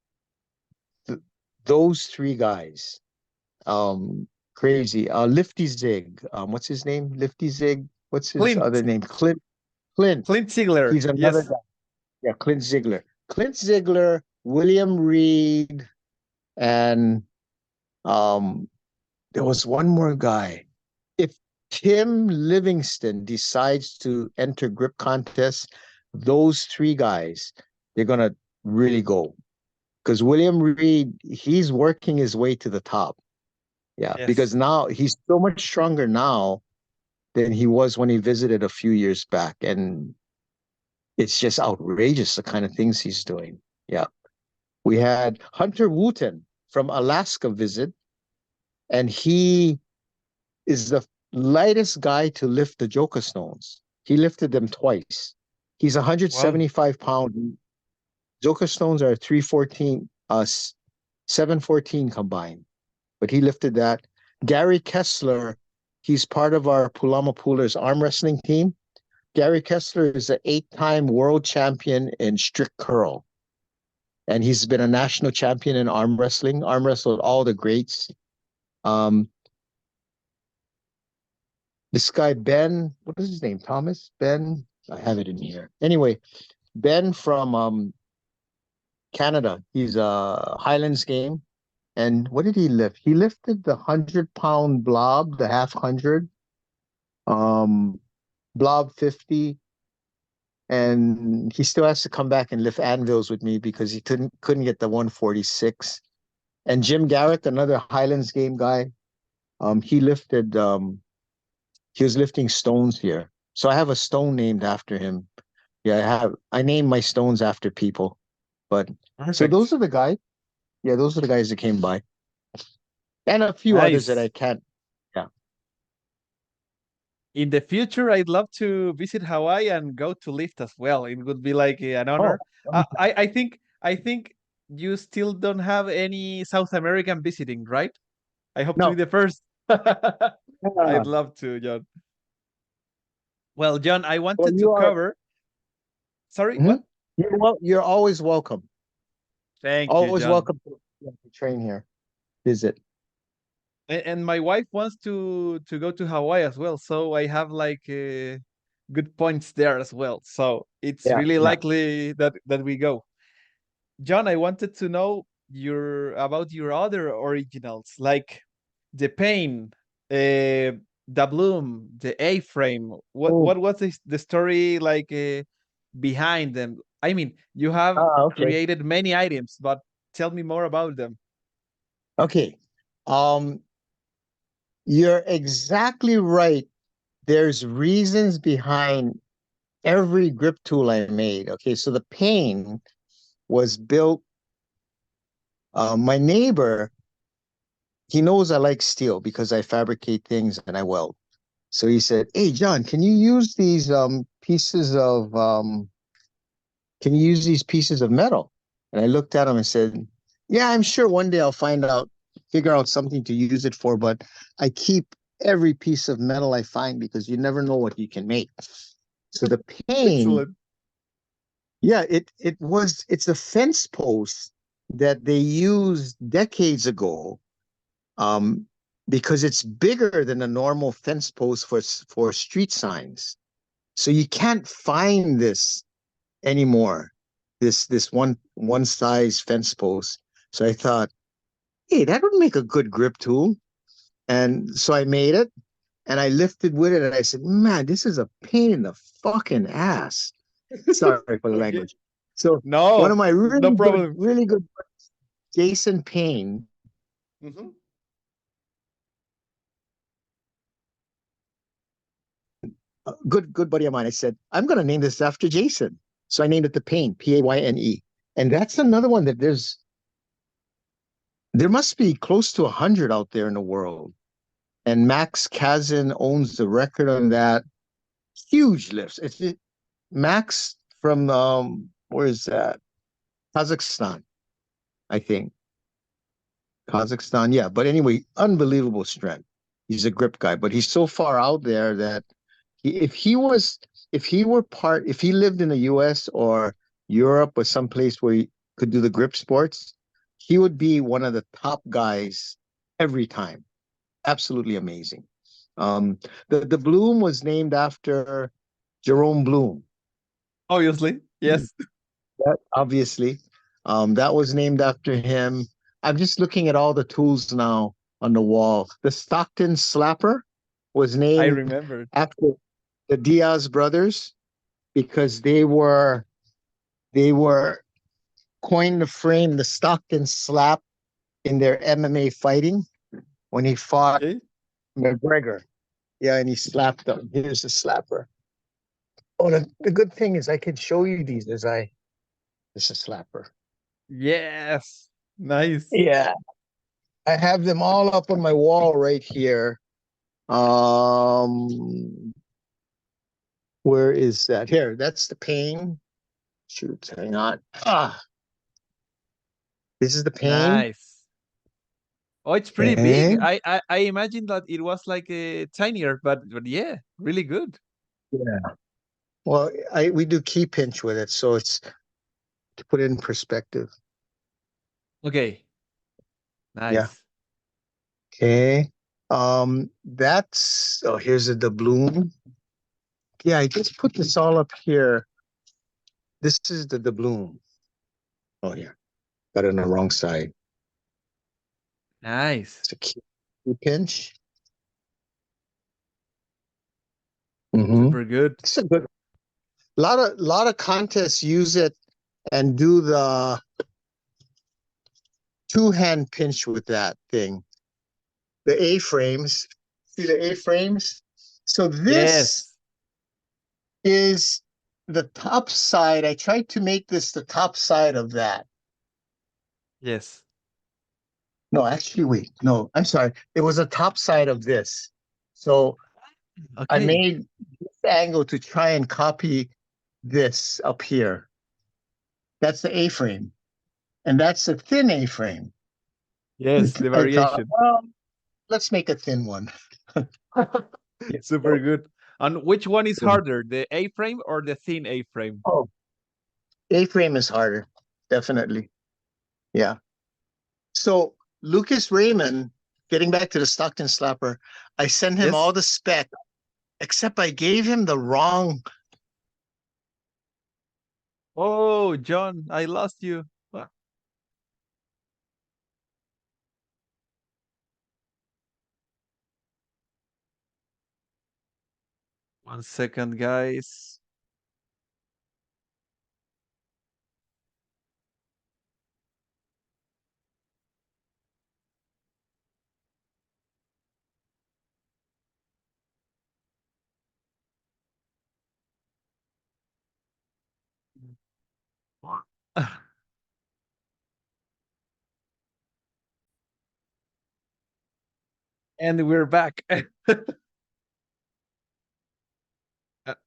Th those three guys. Crazy. Lifty Zig. What's his name? Lifty Zig. What's his Clint other name? Clint. Clint Ziggler. He's another Yes. guy. Yeah, Clint Ziggler. Clint Ziggler, William Reed, and um, there was one more guy. If Tim Livingston decides to enter grip contests, those three guys, they're gonna really go. Because William Reed, he's working his way to the top. Yeah, Yes. because now he's so much stronger now than he was when he visited a few years back. And it's just outrageous the kind of things he's doing. Yeah. We had Hunter Wooten from Alaska visit, and he is the lightest guy to lift the Joka stones. He lifted them twice. He's Wow. 175 pounds. Joka stones are 314, 714 combined, but he lifted that. Gary Kesler, he's part of our Pulama Poolers arm wrestling team. Gary Kesler is an 8-time world champion in strict curl. And he's been a national champion in arm wrestling, arm wrestled all the greats. Um, this guy, Ben, what is his name? Thomas? Ben? I have it in here. Anyway, Ben from Canada. He's a Highlands game. And what did he lift? He lifted the 100-pound blob, the half 100, blob 50, and he still has to come back and lift anvils with me because he couldn't get the 146. And Jim Garrick, another Highlands game guy, he lifted he was lifting stones here. So I have a stone named after him. Yeah, I name my stones after people. But so those Perfect. are the guys. Yeah, those are the guys that came by. And a few others that I Nice. can't. Yeah. In the future, I'd love to visit Hawaii and go to lift as well. It would be like an Oh, honor. I think you still don't have any South American visiting, right? I hope to be no. the first. Yeah. I'd love to, John. Well, John, I Well, wanted to you are. cover. Sorry, Mhm. what? You're always welcome. Thank you, Always John. welcome to train here. Visit. And my wife wants to go to Hawaii as well, so I have like good points there as well. So it's Yeah, really yeah. likely that we go. John, I wanted to know your other originals, like the Pain, the Bloom, the A-Frame. What Oh, what was the story like behind them? I mean, you have okay. created many items, but tell me more about them. Okay. Um, you're exactly right. There's reasons behind every grip tool I made. Okay, so the Pain was built. My neighbor, he knows I like steel because I fabricate things and I weld. So he said, "Hey, John, can you use these pieces of metal?" And I looked at him and said, "Yeah, I'm sure one day I'll figure out something to use it for, but I keep every piece of metal I find because you never know what you can make." So the Pain, Excellent. yeah, it's a fence post that they used decades ago, um, because it's bigger than a normal fence post for street signs. So you can't find this anymore. This one size fence post. So I thought, hey, that would make a good grip tool. And so I made it and I lifted with it and I said, man, this is a pain in the fucking ass. Sorry for the Okay. language. So one of No, my no problem. really good Jason Payne, Mhm. good buddy of mine, I said, I'm gonna name this after Jason. So I named it the Payne, Payne. And that's another one that There must be close to 100 out there in the world. And Maxcin owns the record on that. Huge lifts. Max from where is that? Kazakhstan, I think. Kazakhstan, yeah. But anyway, unbelievable strength. He's a grip guy, but he's so far out there that if he lived in the US or Europe or someplace where he could do the grip sports, he would be one of the top guys every time. Absolutely amazing. The Bloom was named after Jerome Bloom. Obviously, yes. Obviously. That was named after him. I'm just looking at all the tools now on the wall. The Stockton Slapper was I named remember. after the Diaz brothers because they were coined to frame the Stockton slap in their MMA fighting when he fought Okay. McGregor. Yeah, and he slapped them. Here's the slapper. Oh, the good thing is I can show you these as this is a slapper. Yes. Nice. Yeah. I have them all up on my wall right here. Where is that? Here, that's the pain. Shoot, hang on. This is the pain. Nice. Oh, it's pretty big. Okay. I imagined that it was like a tinier, but yeah, really good. Yeah. Well, we do key pinch with it, so it's to put it in perspective. Okay. Yeah. Nice. Okay. That's here's the doubloon. Yeah, I just put this all up here. This is the doubloon. Oh yeah, got it on the wrong side. Nice. It's a key pinch. Super good. It's a good. Lot of contests use it and do the two-hand pinch with that thing. The A-frames. See the A-frames? So this Yes. is the top side. I tried to make this the top side of that. Yes. No, actually, wait. No, I'm sorry. It was the top side of this. So I Okay. made this angle to try and copy this up here. That's the A-frame. And that's the thin A-frame. Yes, the I thought, variation. well, let's make a thin one. Super good. And which one is harder, the A-frame or the thin A-frame? Oh, A-frame is harder, definitely. Yeah. So Lucas Raymond, getting back to the Stockton Slapper, I sent him Yes. all the spec, except I gave him the wrong. Oh, John, I lost you. Ah, 1 second, guys. And we're back.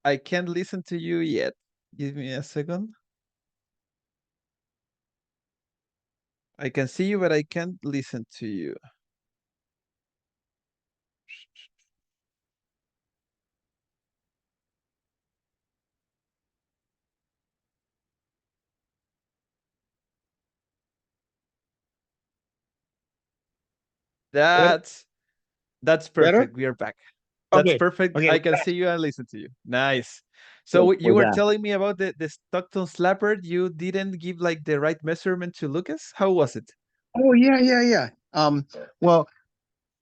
I can't listen to you yet. Give me a second. I can see you, but I can't listen to you. That's that's Better? perfect. We are back. That's Okay. perfect. Okay. I can see you and listen to you. Nice. Good. So you We're were back. telling me about the Stockton Slapper. You didn't give like the right measurement to Lucas. How was it? Oh, yeah, yeah, yeah. Well,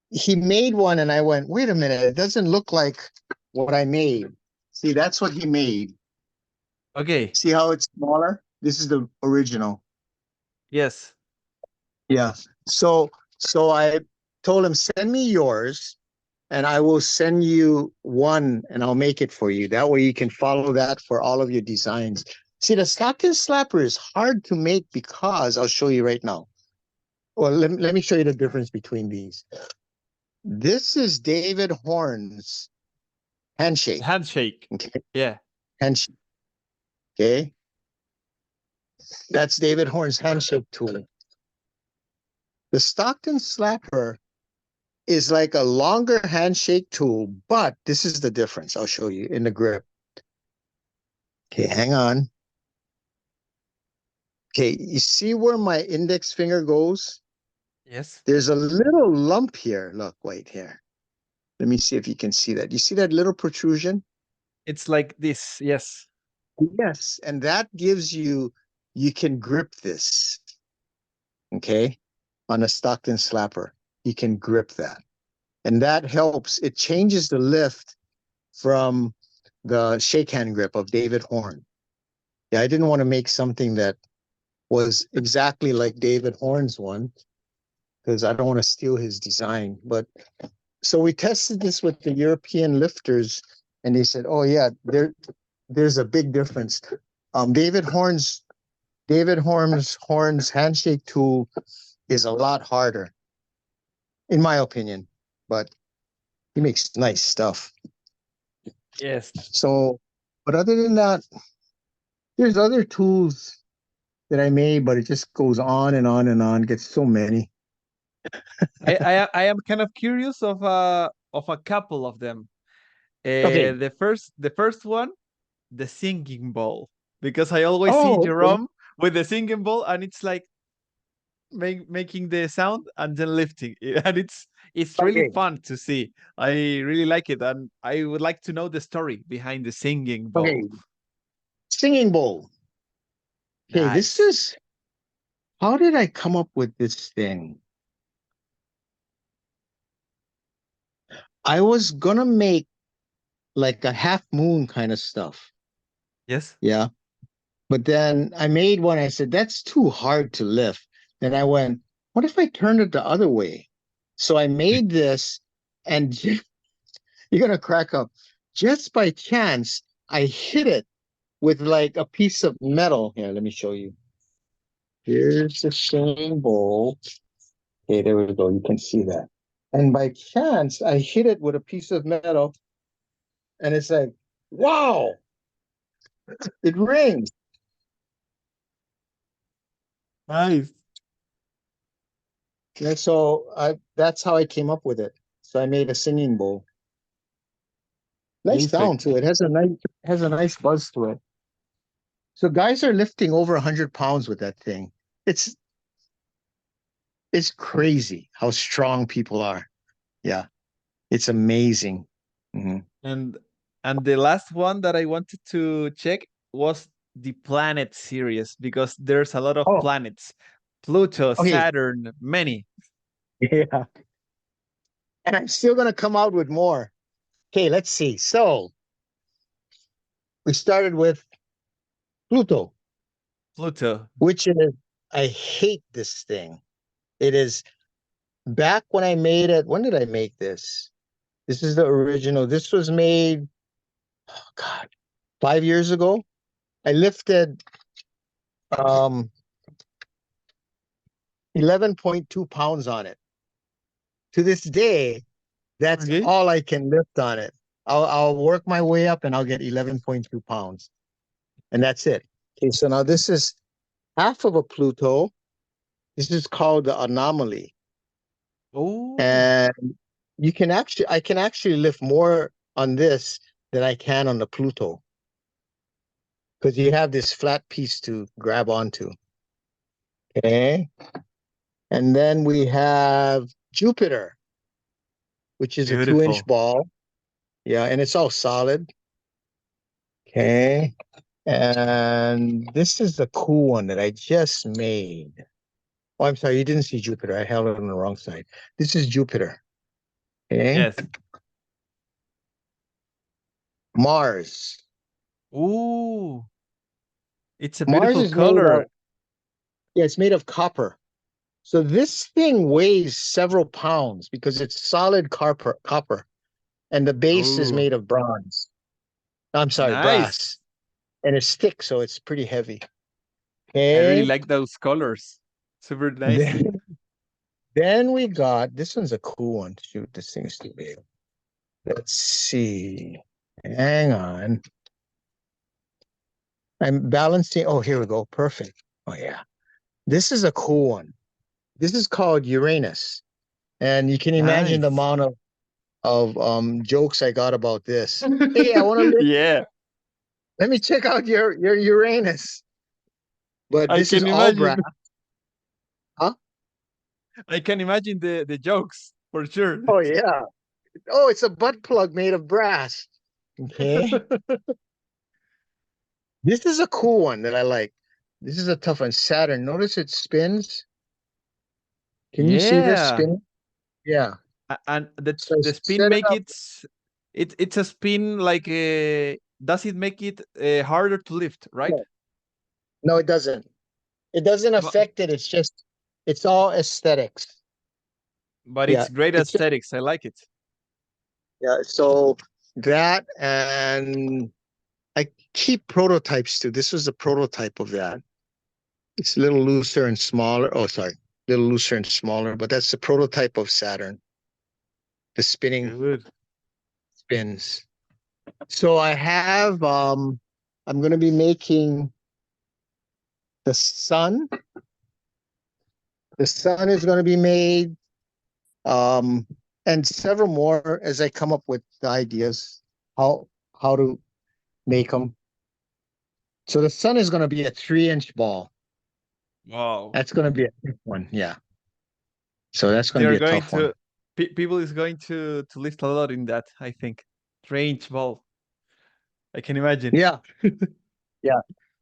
he made one and I went, wait a minute, it doesn't look like what I made. See, that's what he made. Okay. See how it's smaller? This is the original. Yes. Yeah. So I told him, send me yours and I will send you one and I'll make it for you. That way you can follow that for all of your designs. See, the Stockton Slapper is hard to make because I'll show you right now. Well, let me show you the difference between these. This is David Horn's handshake. Handshake. Okay. Yeah. Handshake. Okay. That's David Horn's handshake tool. The Stockton Slapper is like a longer handshake tool, but this is the difference. I'll show you in the grip. Okay, hang on. Okay, you see where my index finger goes? Yes. There's a little lump here. Look, wait here. Let me see if you can see that. You see that little protrusion? It's like this. Yes. Yes, and that gives you, you can grip this, okay? On a Stockton Slapper, you can grip that. And that helps. It changes the lift from the shake hand grip of David Horn. Yeah, I didn't want to make something that was exactly like David Horn's one because I don't want to steal his design. But so we tested this with the European lifters, and they said, "Oh yeah, there's a big difference." David Horn's handshake tool is a lot harder, in my opinion, but he makes nice stuff. Yes. So, but other than that, there's other tools that I made, but it just goes on and on and on, gets so many. I am kind of curious of a couple of them. Okay. The first one, the singing bowl, because I always see Oh, okay. Jerome with the singing bowl, and it's like making the sound and then lifting, and it's really Okay. fun to see. I really like it, and I would like to know the story behind the singing bowl. Okay. Singing bowl. Okay, this Nice. is, how did I come up with this thing? I was gonna make like a half moon kind of stuff. Yes. Yeah. But then I made one. I said, that's too hard to lift. Then I went, what if I turned it the other way? So I made this, and you're going to crack up. Just by chance, I hit it with like a piece of metal. Here, let me show you. Here's the same bowl. Okay, there we go. You can see that. And by chance, I hit it with a piece of metal, and it's like, wow, it rings. Nice. And so that's how I came up with it. So I made a singing bowl. Nice Perfect. sound to it. Has a nice buzz to it. So guys are lifting over 100 pounds with that thing. It's it's crazy how strong people are. Yeah, it's amazing. Mhm. And the last one that I wanted to check was the planet series, because there's a lot of Oh, planets. Pluto, okay. Saturn, many. Yeah. And I'm still gonna come out with more. Okay, let's see. So we started with Pluto, Pluto. which is, I hate this thing. It is back when I made it. When did I make this? This is the original. This was made, oh God, 5 years ago. I lifted um 11.2 pounds on it. To this day, that's Okay. all I can lift on it. I'll work my way up and I'll get 11.2 pounds. And that's it. Okay, so now this is half of a Pluto. This is called the anomaly. Oh, And I can actually lift more on this than I can on the Pluto. Because you have this flat piece to grab onto. Okay. And then we have Jupiter, which is a 2-inch beautiful. ball. Yeah, and it's all solid. Okay. And this is the cool one that I just made. Oh, I'm sorry, you didn't see Jupiter. I held it on the wrong side. This is Jupiter. Okay. Yes. Mars. Ooh, it's a Mars beautiful is made of, color. yeah, it's made of copper. So this thing weighs several pounds because it's solid copper, and the base is Ooh, made of bronze. I'm sorry, nice. brass. And it's thick, so it's pretty heavy. I really Okay. like those colors. Super nice. Then Then we got, this one's a cool one. Shoot, this thing's too big. Let's see. Hang on. I'm balancing. Oh, here we go. Perfect. Oh, yeah. This is a cool one. This is called Uranus. And you can imagine the Nice. amount of jokes I got about this. Hey, I want to Yeah, let me check out your Uranus. But I this is can all brass. imagine. Huh? I can imagine the jokes for sure. Oh yeah. Oh, it's a butt plug made of brass. Okay. This is a cool one that I like. This is a tough one. Saturn. Notice it spins. Can you see this Yeah, spin? Yeah. and So the spin set it make up. it's a spin like does it make it harder to lift, right? No, no, it doesn't. It doesn't But affect it. It's just it's all aesthetics. it's Yeah. great It's just aesthetics. I like it. yeah. So that and I keep prototypes too. This was a prototype of that. It's a little looser and smaller. Oh, sorry, a little looser and smaller, but that's the prototype of Saturn. The spinning Good. spins. So I have I'm gonna be making the sun. The sun is gonna be made, um, and several more as I come up with the ideas how to make them. So the sun is gonna be a 3-inch ball. Wow. That's gonna be a tough one, yeah. So that's gonna be They're a going tough one. to people is going to lift a lot in that, I think. Range ball. I can imagine. Yeah, yeah.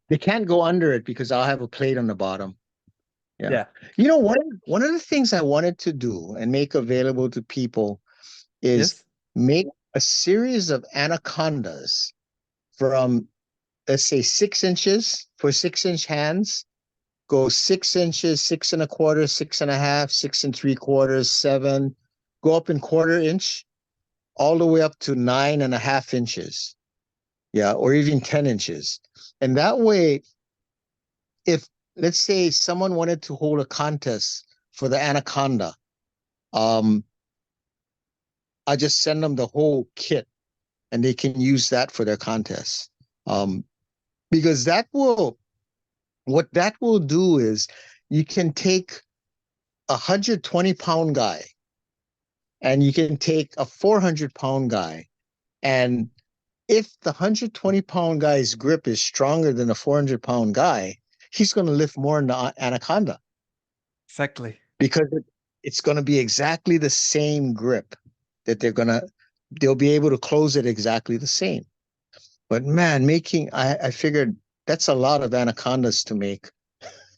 They can't go under it because I'll have a plate on the bottom. Yeah. Yeah. You know, one of the things I wanted to do and make available to people is Yes. make a series of anacondas from, let's say, 6 inches for 6-inch hands, go 6 inches, 6 1/4, 6 1/2, 6 3/4, 7, go up in 1/4 inch, all the way up to 9.5 inches. Yeah, or even 10 inches. And that way, if let's say someone wanted to hold a contest for the Anaconda, um, I just send them the whole kit and they can use that for their contest. Um, because what that will do is you can take 120-pound guy and you can take a 400-pound guy. And if the 120-pound guy's grip is stronger than a 400-pound guy, he's going to lift more in the Anaconda Exactly. because it's going to be exactly the same grip that they'll be able to close it exactly the same. But man, I figured that's a lot of anacondas to make,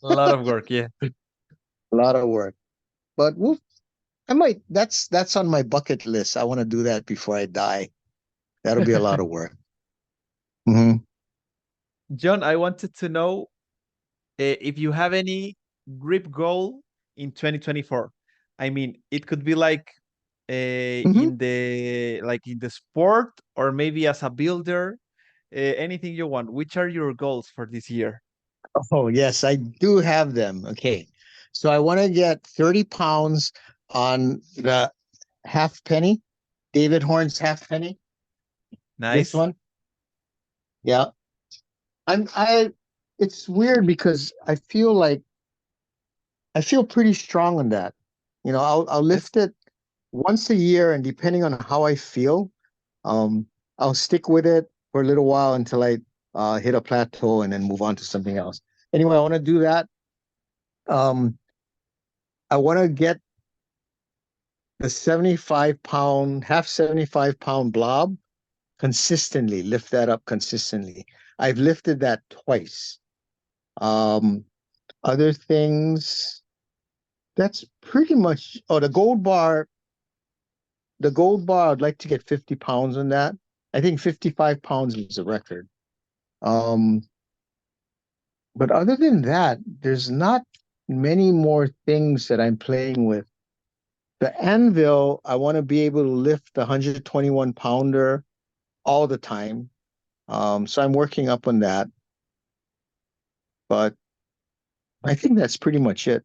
A lot of work, yeah. a lot of work. But I might, that's on my bucket list. I want to do that before I die. That'll be a lot of work. Hmm. John, I wanted to know if you have any grip goal in 2024. I mean, it could be like Hmm. in the sport or maybe as a builder, anything you want. Which are your goals for this year? Oh, yes, I do have them. Okay. So I want to get 30 pounds on the half penny, David Horn's half penny. This Nice. one. Yeah. I it's weird because I feel pretty strong on that. You know, I'll Yes. lift it once a year, and depending on how I feel, um, I'll stick with it for a little while until I hit a plateau and then move on to something else. Anyway, I want to do that. Um, I want to get the 75-pound, half 75-pound blob consistently, lift that up consistently. I've lifted that twice. Um, Other things, that's pretty much, oh, the gold bar, I'd like to get 50 pounds on that. I think 55 pounds is a record. Um, but other than that, there's not many more things that I'm playing with. The anvil, I want to be able to lift the 121 pounder all the time. So I'm working up on that, but I think that's pretty much it.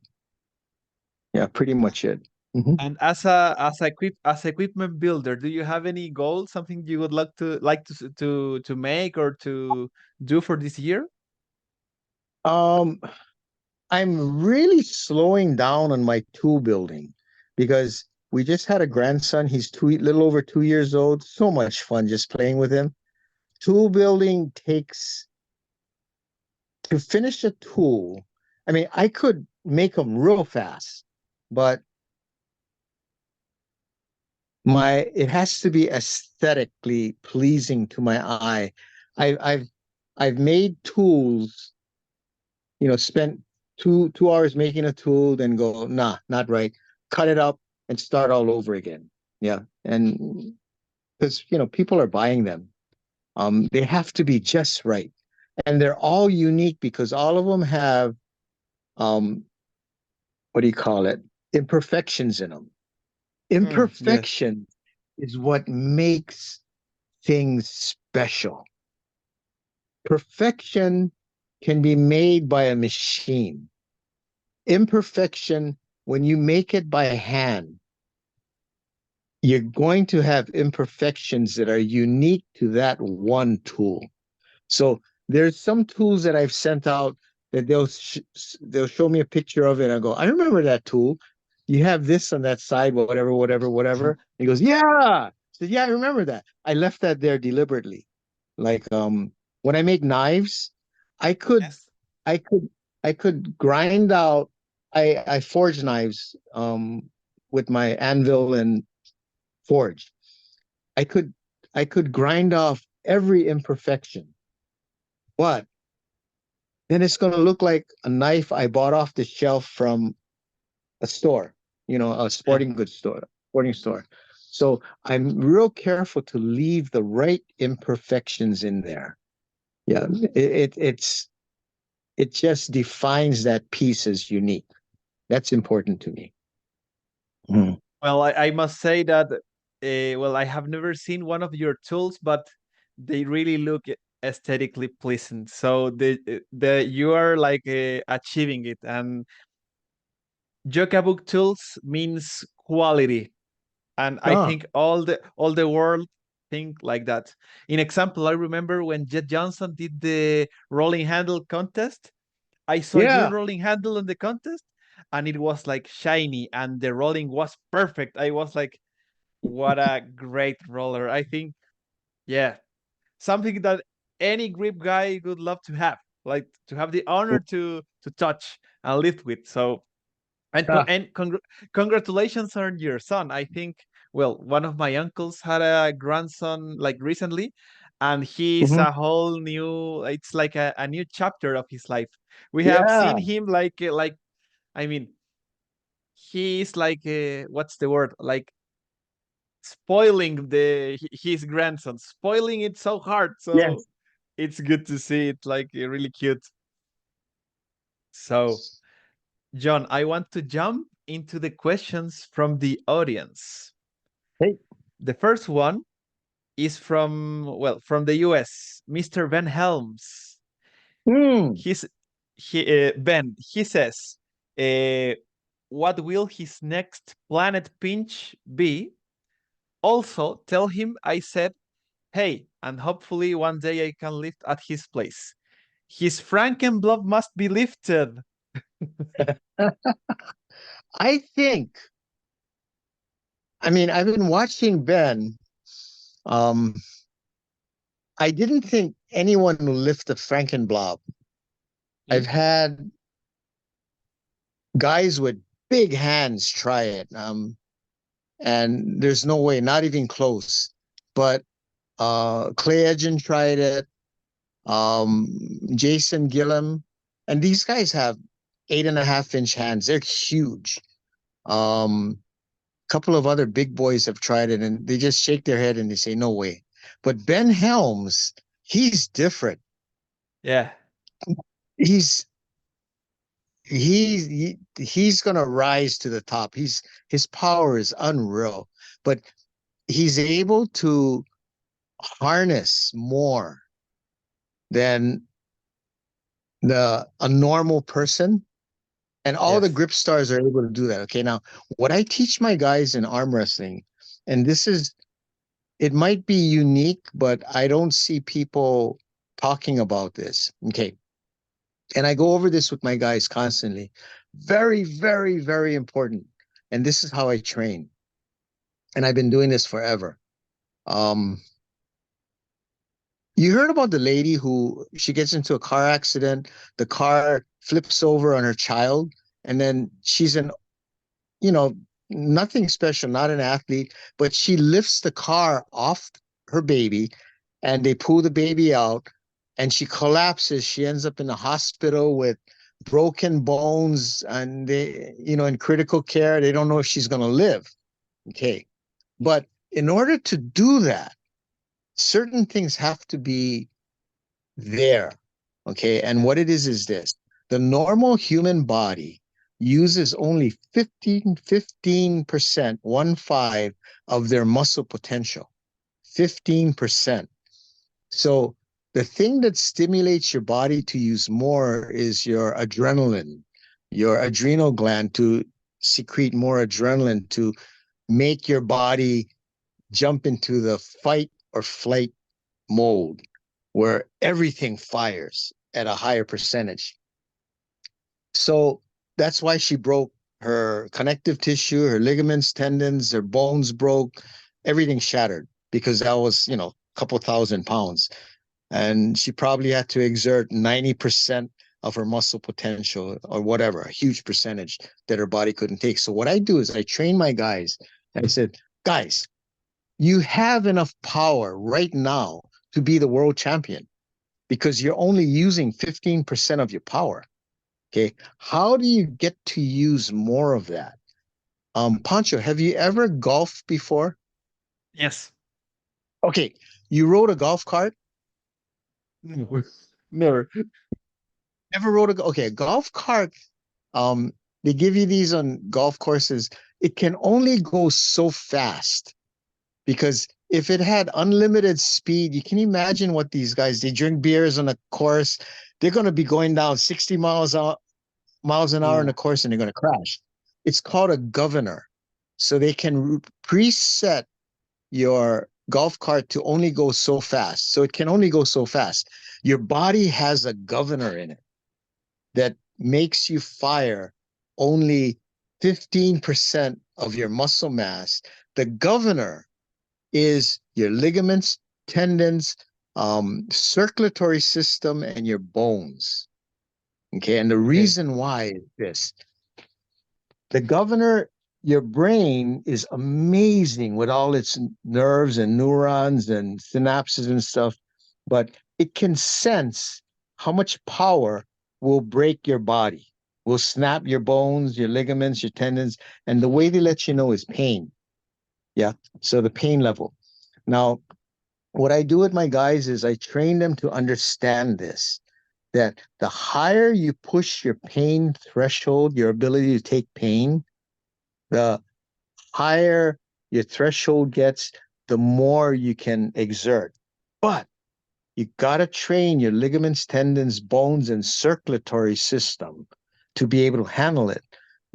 Yeah, pretty much it. Mhm. And as equipment builder, do you have any goal, something you would like to make or to do for this year? Um, I'm really slowing down on my tool building because we just had a grandson. He's little over 2 years old. So much fun just playing with him. Tool building takes to finish a tool. I mean, I could make them real fast, but it has to be aesthetically pleasing to my eye. I, I've I've made tools, spent two hours making a tool, then go, nah, not right. Cut it up and start all over again. Yeah. And because people are buying them. They have to be just right. And they're all unique because all of them have um what do you call it? Imperfections in them. Yes. Imperfection is what makes things special. Perfection can be made by a machine. Imperfection, when you make it by hand, you're going to have imperfections that are unique to that one tool. So there's some tools that I've sent out that they'll show me a picture of it and I go, I remember that tool. You have this on that side, whatever, whatever, whatever. He goes, yeah. I said, yeah, I remember that. I left that there deliberately. Like when I make knives, I could Yes. I could I could grind out I forge knives with my anvil and forge. I could I could grind off every imperfection, but then it's going to look like a knife I bought off the shelf from a store, a Yeah. sporting store. So I'm real careful to leave the right imperfections in there. Yeah, it just defines that piece as unique. That's important to me. Mm. Well, I must say that well, I have never seen one of your tools, but they really look aesthetically pleasant. So the you are like achieving it, and Jokabook tools means quality, and I Ah, think all the world think like that. In example, I remember when Jet Johnson did the rolling handle contest. I saw your yeah. rolling handle in the contest, and it was like shiny, and the rolling was perfect. I was like, what a great roller. I think, yeah, something that any grip guy would love to have, like to have the honor to touch and lift with. So, and Ah, congratulations on your son. I think, well, one of my uncles had a grandson like recently, and he's mhm. a whole new. It's like a new chapter of his life. We have Yeah. seen him like I mean, he's like what's the word? Like spoiling his grandson, spoiling it so hard. So Yes. it's good to see it, like really cute. So, John, I want to jump into the questions from the audience. Hey. The first one is from the US, Mr. Ben Helms. Hmm. He's Ben. He says, uh, "What will his next planet pinch be?" Also, tell him I said, "Hey," and hopefully one day I can lift at his place. His Frankenblob must be lifted. I think, I mean, I've been watching Ben. Um, I didn't think anyone would lift a Frankenblob. I've Mm, had guys with big hands try it, and there's no way, not even close. But Clay Edgen tried it, Jason Gillum, and these guys have 8.5 inch hands. They're huge. Couple of other big boys have tried it, and they just shake their head and they say, "No way." But Ben Helms, he's different. yeah. He's he's gonna rise to the top. His power is unreal, but he's able to harness more than the a normal person. And all the Yes. grip stars are able to do that. Okay. Now, what I teach my guys in arm wrestling, and this is, it might be unique, but I don't see people talking about this. Okay. And I go over this with my guys constantly. Very, very, very important. And this is how I train. And I've been doing this forever. Um, you heard about the lady who she gets into a car accident, the car flips over on her child, and then she's an, you know, nothing special, not an athlete, but she lifts the car off her baby and they pull the baby out and she collapses. She ends up in the hospital with broken bones and they, in critical care. They don't know if she's going to live. Okay. But in order to do that, certain things have to be there. Okay. And what it is this: the normal human body uses only 15%, 1/5 of their muscle potential. 15%. So the thing that stimulates your body to use more is your adrenaline, your adrenal gland to secrete more adrenaline to make your body jump into the fight or flight mode where everything fires at a higher percentage. So that's why she broke her connective tissue, her ligaments, tendons, her bones broke, everything shattered because that was, a couple thousand pounds. And she probably had to exert 90% of her muscle potential or whatever, a huge percentage that her body couldn't take. So what I do is I train my guys and I said, guys, you have enough power right now to be the world champion because you're only using 15% of your power. Okay. How do you get to use more of that? Pancho, have you ever golfed before? Yes. Okay. You rode a golf cart? Never. Never. Never rode a golf cart. Um, they give you these on golf courses. It can only go so fast because if it had unlimited speed, you can imagine what these guys, they drink beers on a course. They're going to be going down 60 miles an hour in Ooh. the course and they're going to crash. It's called a governor. So they can preset your golf cart to only go so fast. So it can only go so fast. Your body has a governor in it that makes you fire only 15% of your muscle mass. The governor is your ligaments, tendons, circulatory system, and your bones. Okay. And the Okay. reason why is this: the governor, your brain is amazing with all its nerves and neurons and synapses and stuff, but it can sense how much power will break your body, will snap your bones, your ligaments, your tendons. And the way they let you know is pain. Yeah. So the pain level. Now, what I do with my guys is I train them to understand this, that the higher you push your pain threshold, your ability to take pain, the higher your threshold gets, the more you can exert. But you got to train your ligaments, tendons, bones, and circulatory system to be able to handle it.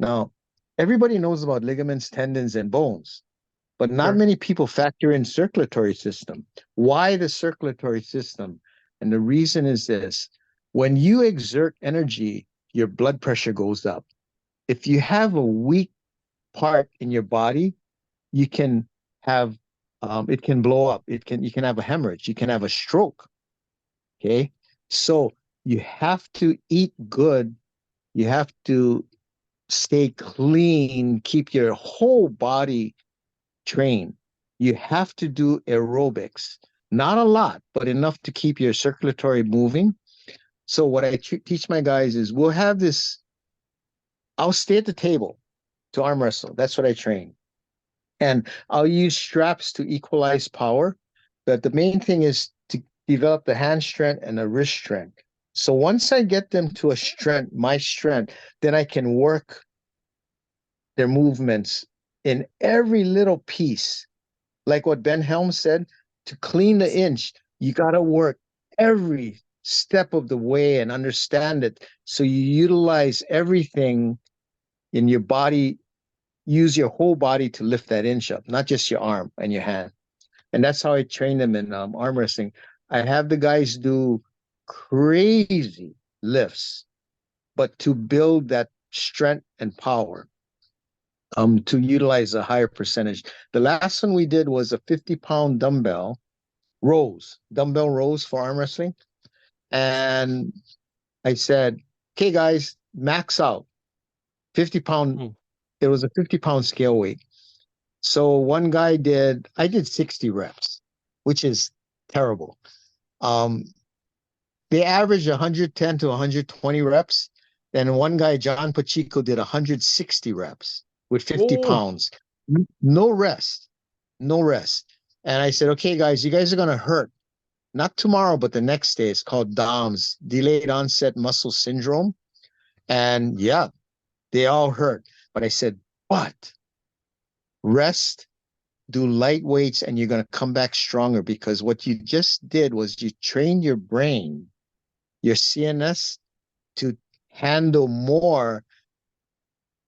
Now, everybody knows about ligaments, tendons, and bones, but not Sure. many people factor in circulatory system. Why the circulatory system? And the reason is this: when you exert energy, your blood pressure goes up. If you have a weak part in your body, you can have it can blow up. You can have a hemorrhage. You can have a stroke. Okay, so you have to eat good. You have to stay clean. Keep your whole body trained. You have to do aerobics. Not a lot, but enough to keep your circulatory moving. So what I teach my guys is we'll have this. I'll stay at the table to arm wrestle. That's what I train. And I'll use straps to equalize power. But the main thing is to develop the hand strength and the wrist strength. So once I get them to a strength, my strength, then I can work their movements in every little piece. Like what Ben Helm said, to clean the inch, you got to work every step of the way and understand it. So you utilize everything in your body, use your whole body to lift that inch up, not just your arm and your hand. And that's how I train them in arm wrestling. I have the guys do crazy lifts, but to build that strength and power, to utilize a higher percentage. The last one we did was a 50-pound dumbbell rows for arm wrestling. And I said, okay, guys, max out 50-pound. Mm. It was a 50-pound scale weight. So one guy I did 60 reps, which is terrible. Um, they averaged 110 to 120 reps. Then one guy, John Pacheco, did 160 reps with 50 Oh, pounds. No rest, no rest. And I said, okay, guys, you guys are going to hurt. Not tomorrow, but the next day. It's called DOMS, delayed onset muscle syndrome. And yeah, they all hurt. But I said, but rest, do light weights, and you're going to come back stronger, because what you just did was you trained your brain, your CNS, to handle more,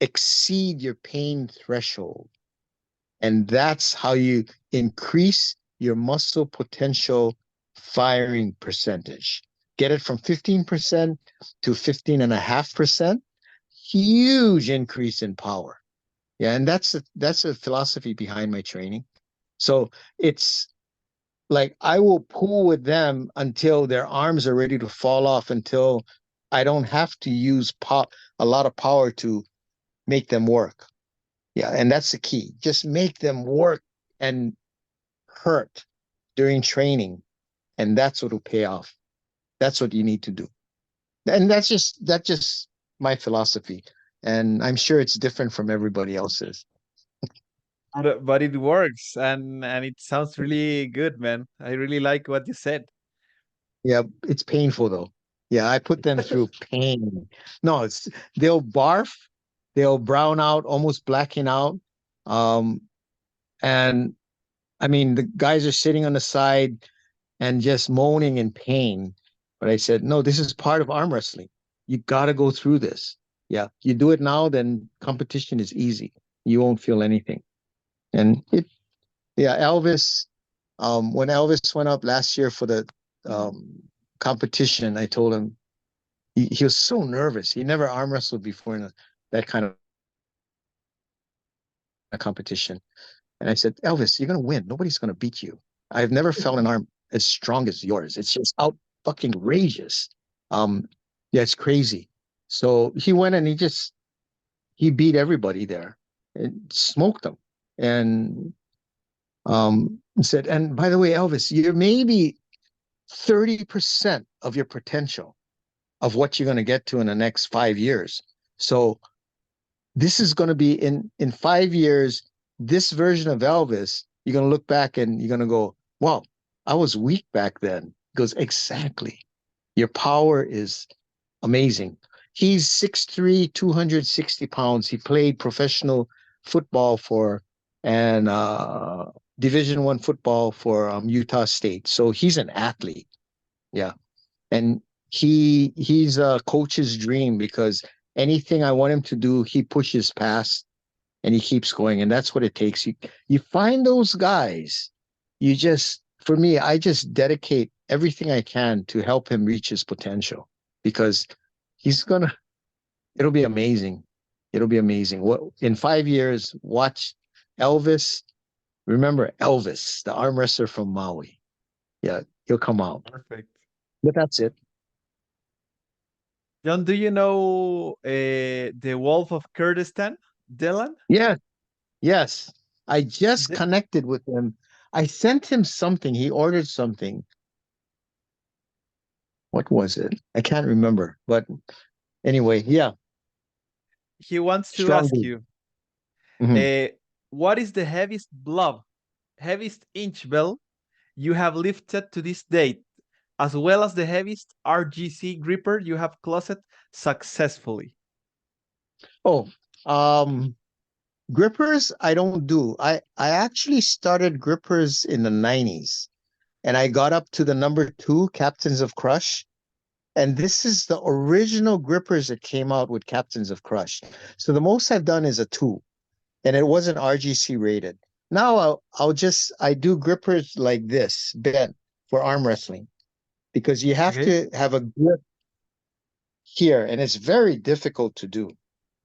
exceed your pain threshold. And that's how you increase your muscle potential firing percentage. Get it from 15% to 15.5%. Huge increase in power. Yeah, and that's a philosophy behind my training. So it's like I will pull with them until their arms are ready to fall off, until I don't have to use a lot of power to make them work. Yeah, and that's the key. Just make them work and hurt during training, and that's what will pay off. That's what you need to do. And that's just my philosophy. And I'm sure it's different from everybody else's. but it works, and it sounds really good, man. I really like what you said. Yeah, it's painful though. Yeah, I put them through pain. No, they'll barf, they'll brown out, almost blacking out. Um, and I mean, the guys are sitting on the side and just moaning in pain. But I said, no, this is part of arm wrestling. You got to go through this. Yeah, you do it now, then competition is easy. You won't feel anything. And yeah, Elvis, when Elvis went up last year for the um, competition, I told him he was so nervous. He never arm wrestled before in that kind of competition. And I said, Elvis, you're gonna win. Nobody's gonna beat you. I've never felt an arm as strong as yours. It's just out fucking rageous. Um, yeah, it's crazy. So he went and he beat everybody there and smoked them. And said, and by the way, Elvis, you're maybe 30% of your potential of what you're going to get to in the next 5 years. So this is going to be in 5 years, this version of Elvis, you're going to look back and you're going to go, wow, I was weak back then. He goes, exactly. Your power is amazing. He's 6'3", 260 pounds. He played professional football and Division I football for Utah State. So he's an athlete. Yeah. And he's a coach's dream, because anything I want him to do, he pushes past and he keeps going. And that's what it takes. You find those guys, for me, I just dedicate everything I can to help him reach his potential, because it'll be amazing. It'll be amazing. What in 5 years, watch Elvis. Remember Elvis, the arm wrestler from Maui. Yeah, he'll come out. Perfect. But that's it. John, do you know the Wolf of Kurdistan, Dylan? Yeah, yes. I just D- connected with him. I sent him something. He ordered something. What was it? I can't remember. But anyway, yeah, He wants to strong ask dude. you, Mhm. uh, what is the heaviest inch bell you have lifted to this date, as well as the heaviest RGC gripper you have closet successfully? Oh, um, grippers, I don't do. I actually started grippers in the 90s, and I got up to the number 2 Captains of Crush. And this is the original grippers that came out with Captains of Crush. So the most I've done is a 2, and it wasn't RGC rated. Now I do grippers like this, bent for arm wrestling, because you have Okay. to have a grip here, and it's very difficult to do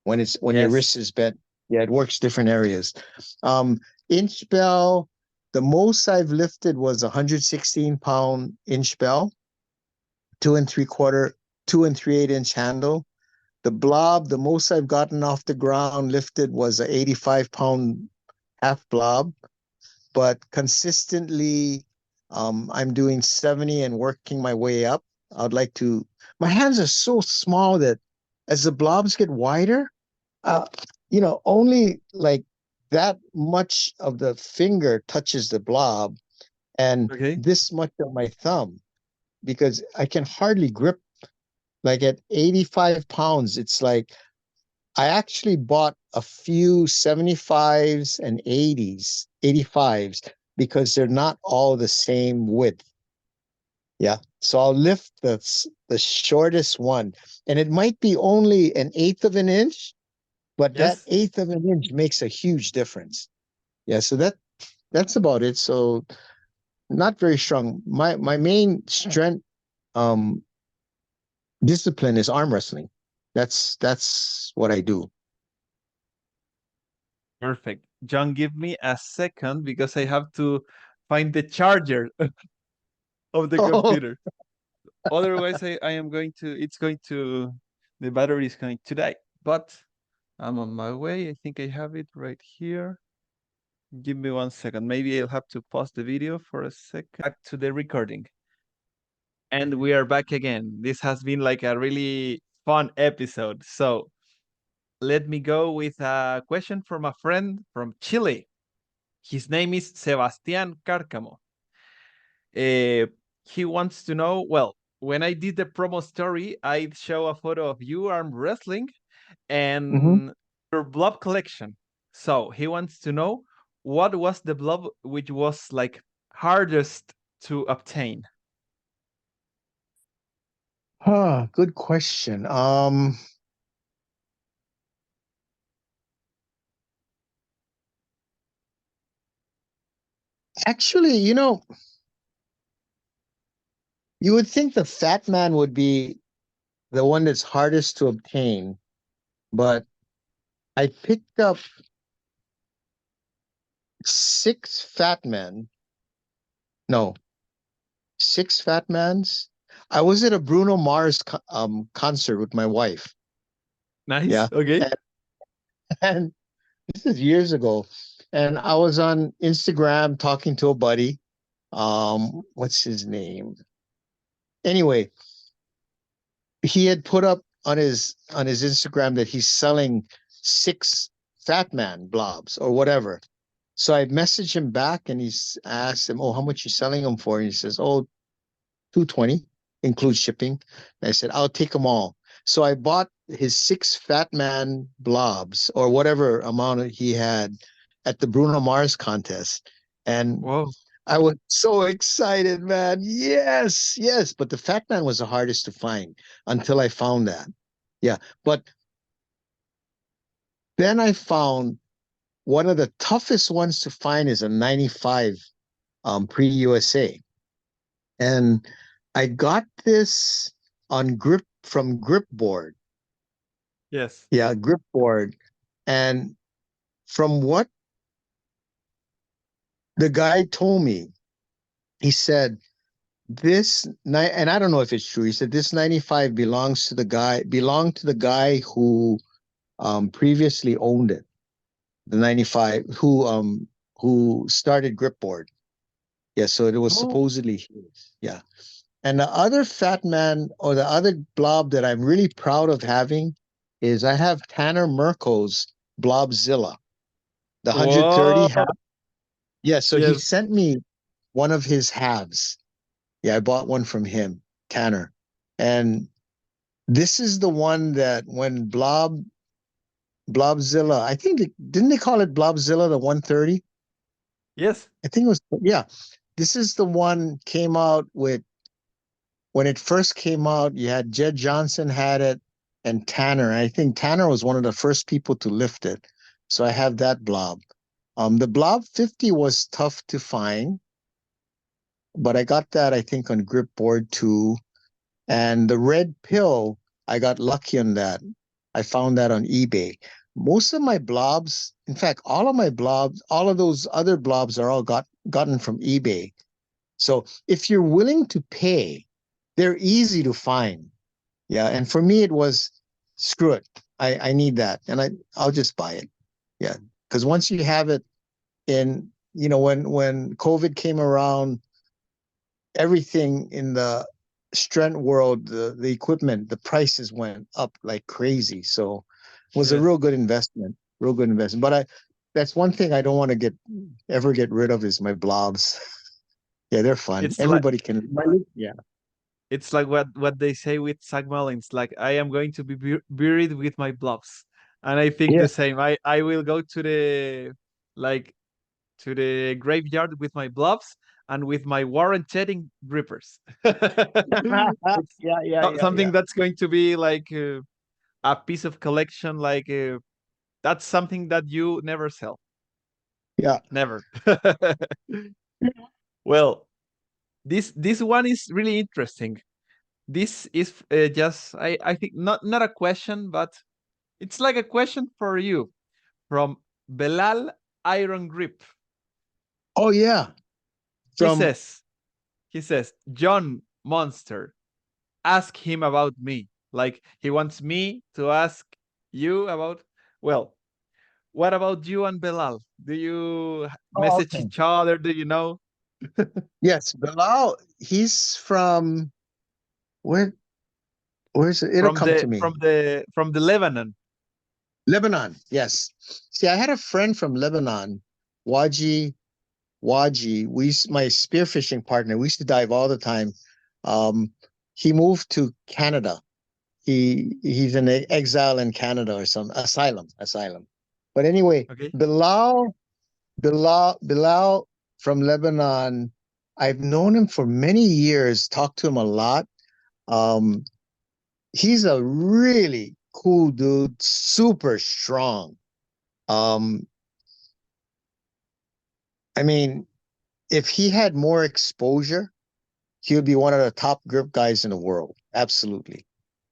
when your Yes. wrist is bent. Yeah, it works different areas. Inch bell, the most I've lifted was 116-pound inch bell, 2 3/4, 2 3/8 inch handle. The blob, the most I've gotten off the ground lifted was a 85-pound half blob, but consistently, I'm doing 70 and working my way up. I'd like to. My hands are so small that as the blobs get wider, uh, only like that much of the finger touches the blob and Okay. this much of my thumb, because I can hardly grip. Like at 85 pounds, it's like I actually bought a few 75s and 85s, because they're not all the same width. Yeah. So I'll lift the shortest one, and it might be only an eighth of an inch, but that Yes. eighth of an inch makes a huge difference. Yeah. So that's about it. So not very strong. My main strength um discipline is arm wrestling. That's what I do. Perfect. John, give me a second because I have to find the charger of the Oh, computer. Otherwise, I am going to, it's going to, the battery is going to die. But I'm on my way. I think I have it right here. Give me 1 second. Maybe I'll have to pause the video for a second. Back to the recording. And we are back again. This has been like a really fun episode. So let me go with a question from a friend from Chile. His name is Sebastián Cárcamo. He wants to know, well, when I did the promo story, I show a photo of you arm wrestling mhm. and your blob collection. So he wants to know what was the blob which was like hardest to obtain. Good question. Actually, you would think the fat man would be the one that's hardest to obtain, but I picked up 6 fat men. No, 6 fat mans. I was at a Bruno Mars concert with my wife. Nice. Yeah. Okay. And, and this is years ago. And I was on Instagram talking to a buddy. What's his name? Anyway, he had put up on his Instagram that he's selling 6 fat man blobs or whatever. So I messaged him back and asked him, "Oh, how much you selling them for?" And he says, "Oh, 220, includes shipping." And I said, "I'll take them all." So I bought his 6 fat man blobs or whatever amount he had at the Bruno Mars contest. And Whoa. I was so excited, man. Yes, yes. But the fat man was the hardest to find until I found that. Yeah. But then I found one of the toughest ones to find is a 95 pre-USA. And I got this on Gripboard. Yes. Yeah, Gripboard. And from what the guy told me, he said and I don't know if it's true. He said this 95 belonged to the guy who previously owned it. The 95 who started Gripboard. Yeah, so it was Oh, supposedly his. Yeah. And the other fat man or the other blob that I'm really proud of having is I have Tanner Merkel's Blobzilla, the whoa. 130 half. Yeah, so he Yes. sent me one of his halves. Yeah, I bought one from him, Tanner. And this is the one that when Blobzilla, I think didn't they call it Blobzilla the 130? Yes. I think it was, yeah. This is the one came out with when it first came out, you had Jed Johnson had it and Tanner. I think Tanner was one of the first people to lift it. So I have that blob. The blob 50 was tough to find, but I got that, I think, on Gripboard too. And the red pill, I got lucky on that. I found that on eBay. Most of my blobs, in fact, all of my blobs, all of those other blobs are all gotten from eBay. So if you're willing to pay, they're easy to find. Yeah. And for me, it was screw it. I need that. And I'll just buy it. Yeah. Because once you have it in, when COVID came around, everything in the strength world, the equipment, the prices went up like crazy. So it was a Yes. real good investment, real good investment. But that's one thing I don't want to ever get rid of is my blobs. Yeah, they're fun. It's like Everybody can. Yeah. it's like what they say with Zach Mullins, like I am going to be buried with my blobs. And I think Yeah. the same. I will go to the like to the graveyard with my blobs and with my Warren Chetting grippers. It's Yeah, yeah, yeah, something yeah. that's going to be like a piece of collection. Like that's something that you never sell, Yeah. never. Well, this one is really interesting. This is just I think not a question, but it's like a question for you from Belal Iron Grip. Oh yeah. He From says he says John Monster, ask him about me. Like he wants me to ask you about. Well, what about you and Belal? Do you oh, message okay. each other? Do you know? Yes, Bilal, he's from where where's it? It'll From come the to me. Lebanon. Lebanon, yes. See, I had a friend from Lebanon, Waji Waji. My spearfishing partner. We used to dive all the time. Um, he moved to Canada. He's in exile in Canada or some asylum. But anyway, Okay. Bilal from Lebanon. I've known him for many years. Talked to him a lot. Um, he's a really cool dude, super strong. Um, I mean, if he had more exposure, he would be one of the top grip guys in the world. Absolutely.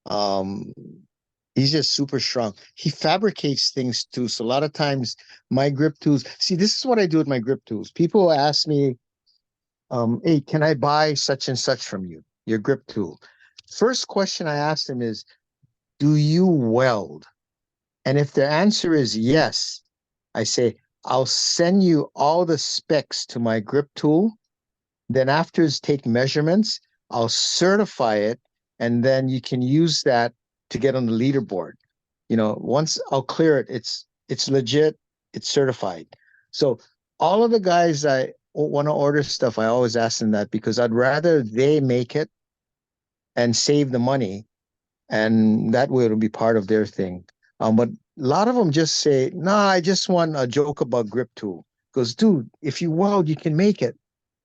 Um, he's just super strong. He fabricates things too. So a lot of times my grip tools, see, this is what I do with my grip tools. People ask me, hey, can I buy such and such from you, your grip tool? First question I ask them is, do you weld? And if their answer is yes, I say, I'll send you all the specs to my grip tool. Then after take measurements, I'll certify it, and then you can use that to get on the leaderboard. Once I'll clear it, it's legit, it's certified. So all of the guys I want to order stuff, I always ask them that because I'd rather they make it and save the money, and that way it'll be part of their thing. But a lot of them just say, "Nah, I just want a joke about grip tool." Because, dude, if you weld, you can make it.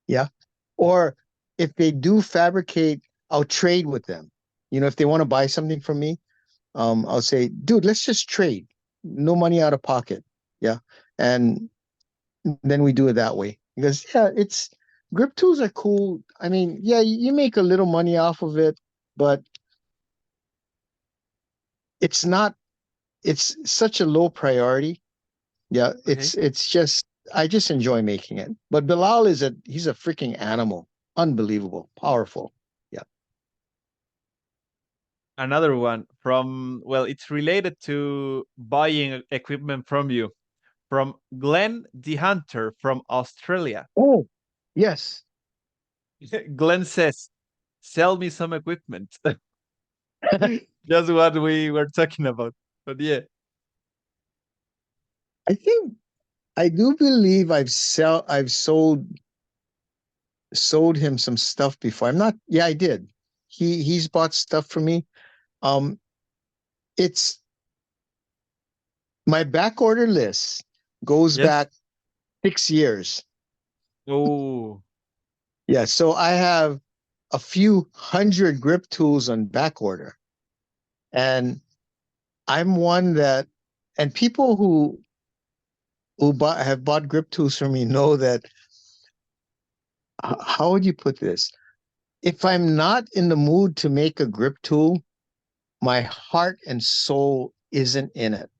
Yeah. Or if they do fabricate, I'll trade with them. If they want to buy something from me, I'll say, dude, let's just trade. No money out of pocket. Yeah. And then we do it that way. Because yeah, it's grip tools are cool. I mean, yeah, you make a little money off of it, but it's not, it's such a low priority. Yeah, Okay. it's just I just enjoy making it. But Bilal he's a freaking animal. Unbelievable, powerful. Yeah. Another one from, well, it's related to buying equipment from you, from Glenn the Hunter from Australia. Oh, yes. Glenn says, sell me some equipment. I Just what we were talking about. But yeah. think I do believe I've sold him some stuff before. I'm not yeah, I did. He's bought stuff for me. Um it's my back order list goes Yes. back 6 years. Oh, Yeah, so I have a few hundred grip tools on back order. And I'm one that, and people have bought grip tools from me know that, how would you put this? If I'm not in the mood to make a grip tool, my heart and soul isn't in it.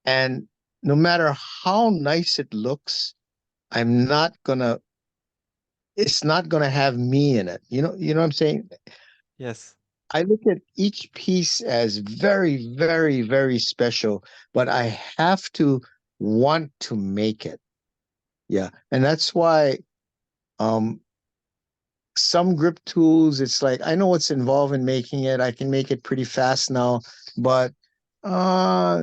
And no matter how nice it looks, I'm not gonna, it's not gonna have me in it. You know what I'm saying? Yes. I look at each piece as very, very, very special, but I have to want to make it. Yeah. And that's why um some grip tools, it's like I know what's involved in making it. I can make it pretty fast now, but uh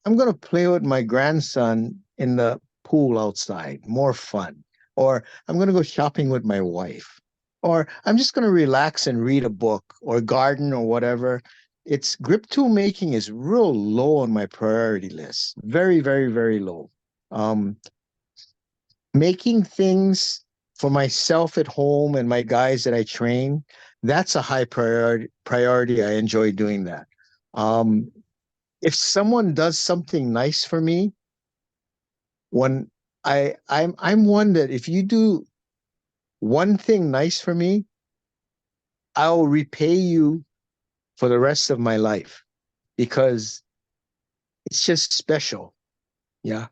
I'm gonna play with my grandson in the pool outside, more fun. Or I'm gonna go shopping with my wife. Or I'm just gonna relax and read a book or garden or whatever. It's grip tool making is real low on my priority list. Very, very, very low. Um, Making things for myself at home and my guys that I train, that's a high priority. I enjoy doing that. Um, if someone does something nice for me, when I'm one that if you do one thing nice for me, I'll repay you for the rest of my life because it's just special. Yeah.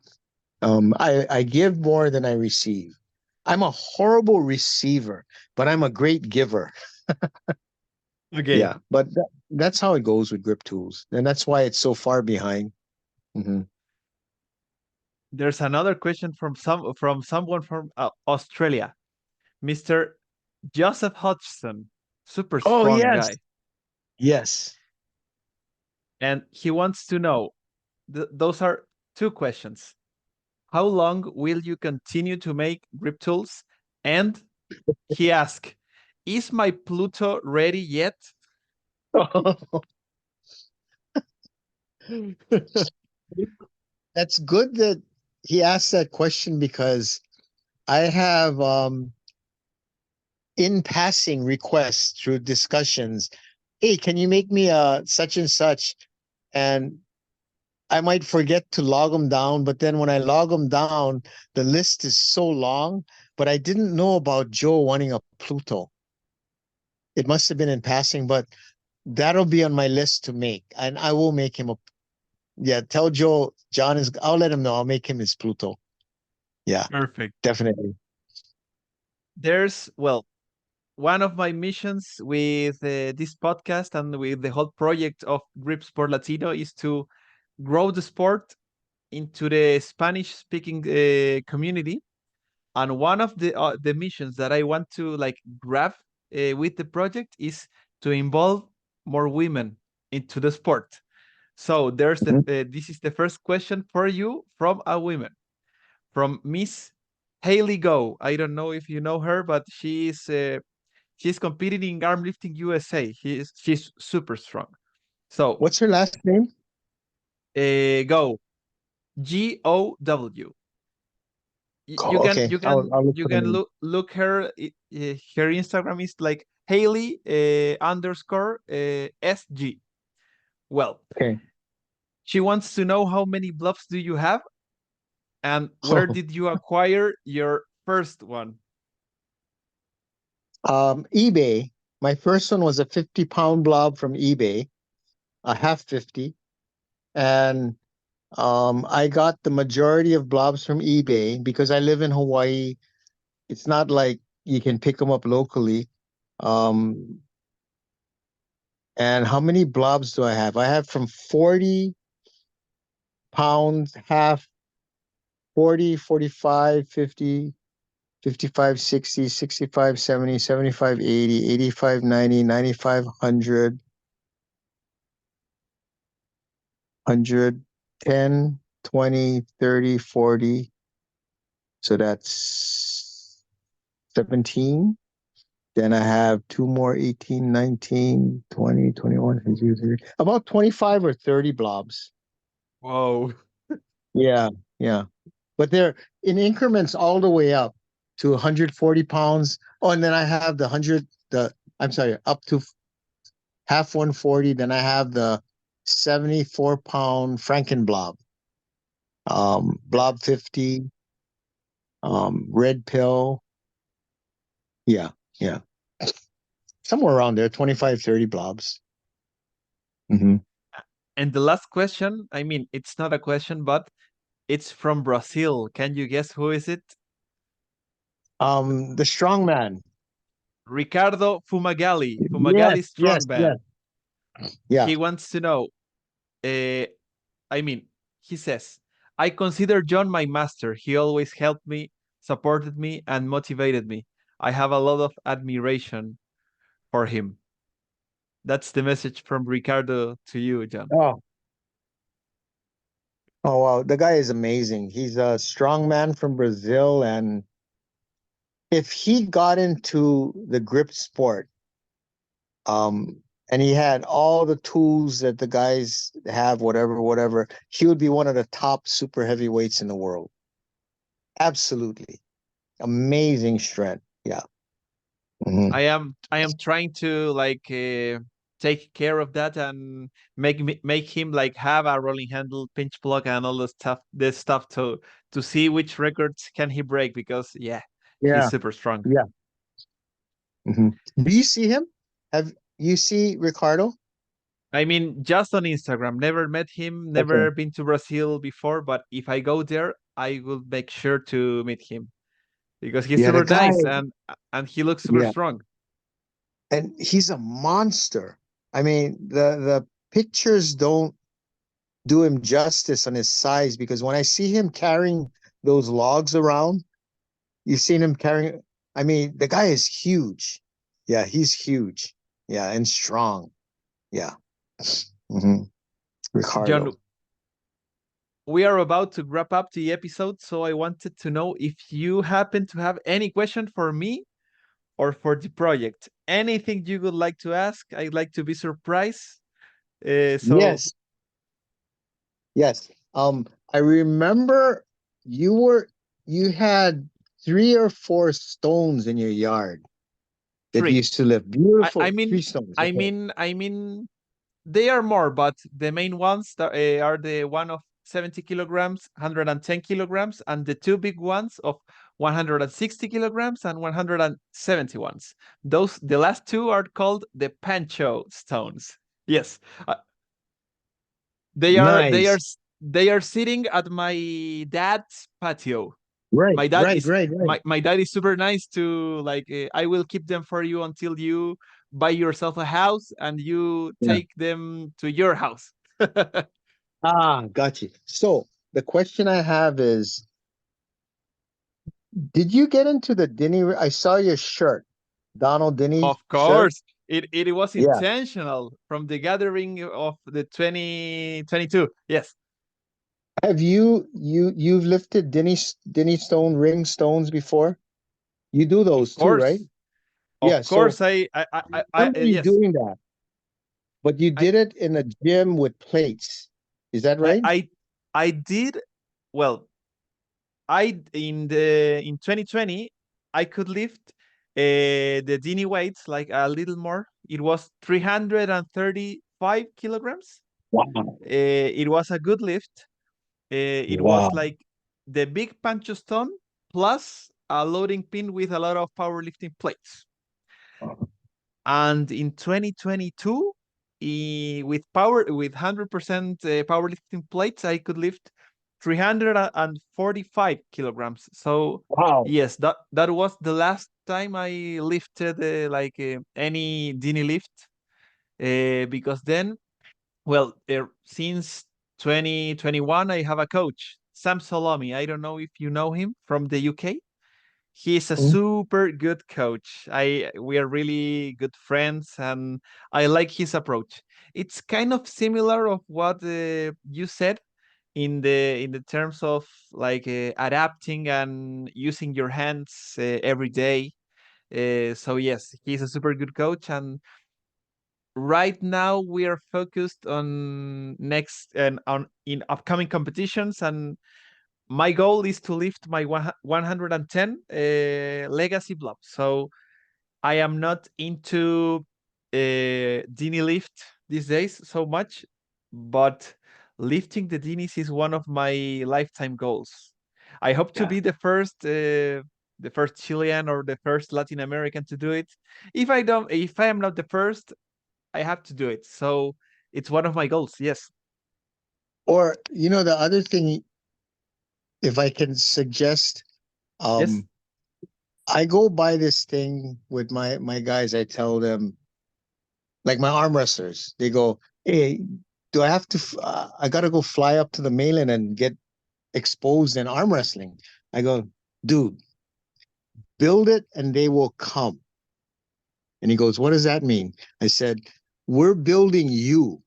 I give more than I receive. I'm a horrible receiver, but I'm a great giver. Okay. Yeah, but that's how it goes with grip tools, and that's why it's so far behind. Hmm. There's another question from someone from Australia, Mr. Joseph Hodgson, super Oh strong yes, guy, yes. and he wants to know those are two questions. How long will you continue to make grip tools? And he asked, is my Pluto ready yet? That's good that he asked that question because I have in passing requests through discussions. Hey, can you make me a such and such? And I might forget to log them down, but then when I log them down, the list is so long. But I didn't know about Joe wanting a Pluto. It must have been in passing, but that'll be on my list to make, and I will make him a. Yeah, tell Joe. John is. I'll let him know. I'll make him his Pluto. Yeah, Perfect. definitely. There's, well, one of my missions with this podcast and with the whole project of Gripsport Latino is to grow the sport into the Spanish speaking community. And one of the missions that I want to like grab with the project is to involve more women into the sport. So there's the Mhm. this is the first question for you from a woman, from Miss Haley Go. I don't know if you know her, but she's competing in Armlifting USA. She's super strong. So What's her last name? Go, GOW. You Oh, can okay, I'll look you for the can name. look her. Her Instagram is like Haley underscore SG. Well, Okay. she wants to know how many bluffs do you have and where did you acquire your first one? eBay. My first one was a 50-pound blob from eBay, a half 50, and I got the majority of blobs from eBay because I live in Hawaii. It's not like you can pick them up locally. Um, and how many blobs do I have? I have from 40 pounds, half, 40, 45, 50, 55, 60, 65, 70, 75, 80, 85, 90, 95, 100, 10, 20, 30, 40. So that's 17. Then I have two more, 18, 19, 20, 21, 22, 23, about 25 or 30 blobs. Whoa. Yeah, yeah. But they're in increments all the way up to 140 pounds. Oh, and then I have the 100. I'm sorry, up to half 140. Then I have the 74-pound Frankenblob, Blob 50, Red Pill. Yeah, yeah, somewhere around there, 25, 30 blobs. Mm-hmm. And the last question, I mean, it's not a question, but it's from Brazil. Can you guess who is it? The strongman. Ricardo Fumagalli, Fumagalli Yes, yes, Strongman. yes. Yeah. He wants to know, uh, I mean, he says, I consider John my master. He always helped me, supported me, and motivated me. I have a lot of admiration for him. That's the message from Ricardo to you, John. Oh, oh wow. The guy is amazing. He's a strong man from Brazil, and if he got into the grip sport, um, and he had all the tools that the guys have, whatever, whatever, he would be one of the top super heavyweights in the world. Absolutely. Amazing strength. Yeah. Mhm. I am trying to like take care of that and make him like have a rolling handle, pinch block, and all the stuff. This stuff to see which records can he break because yeah, he's Yeah. super strong. Yeah. Mhm. Do you see him? Have you see Ricardo? I mean, just on Instagram. Never met him. Okay. Never been to Brazil before. But if I go there, I will make sure to meet him because he's Yeah, the super guy, nice and he looks super yeah, strong. and he's a monster. I mean, the pictures don't do him justice on his size because when I see him carrying those logs around, you've seen him carrying. I mean, the guy is huge. Yeah, he's huge. Yeah, and strong. Yeah. hmm John, Ricardo. we are about to wrap up the episode, so I wanted to know if you happen to have any question for me or for the project. Anything you would like to ask? I'd like to be surprised. So Yes, yes. I remember you were you had 3 or 4 stones in your yard that three. used to live. I, I Beautiful. mean, 3 stones. I Okay. mean, I mean, they are more, but the main ones that, are the one of 70 kilograms, 110 kilograms, and the two big ones of 160 kilograms and 170 ones. Those, the last two are called the Pancho stones. Yes, they are they are Nice. they are sitting at my dad's patio. Right, My dad right, is right, right. my dad is super nice to like I will keep them for you until you buy yourself a house and you Yeah. take them to your house. Got you. So the question I have is, did you get into the Denny? I saw your shirt, Donald Denny Of shirt. course, it was Yeah. intentional from the gathering of the 2022. Yes, Have you've lifted Denny Stone ring stones before? You do of those too, right? course, Yeah. of So course. I remember you yes, doing that, but you I did it in a gym with plates. Is that I right? I I did well. I in 2020 I could lift the Dini weights like a little more. It was 335 kilograms. Wow. It was a good lift. It was Wow. like the big pancho stone plus a loading pin with a lot of powerlifting plates. And in 2022, with 100% powerlifting plates, I could lift 345 kilograms. So Wow. yes, that was the last time I lifted any Dini lift. Because then, well, since 2021, I have a coach, Sam Salami. I don't know if you know him from the UK. He's a Mhm. super good coach. We are really good friends, and I like his approach. It's kind of similar of what you said in the terms of like adapting and using your hands every day. So yes, he's a super good coach, and right now we are focused on next and on in upcoming competitions, and my goal is to lift my 110 legacy block. So I am not into dini lift these days so much, but lifting the dinis is one of my lifetime goals. I hope to Yeah. be the first Chilean or the first Latin American to do it. If I am not the first, I have to do it. So it's one of my goals. Yes. Or, the other thing, if I can suggest, Yes. um, I go by this thing with my guys. I tell them, like my arm wrestlers, they go, "Hey, do I have to? I got to go fly up to the mainland and get exposed in arm wrestling." I go, "Dude, build it and they will come." And he goes, "What does that mean?" I said, "We're building you.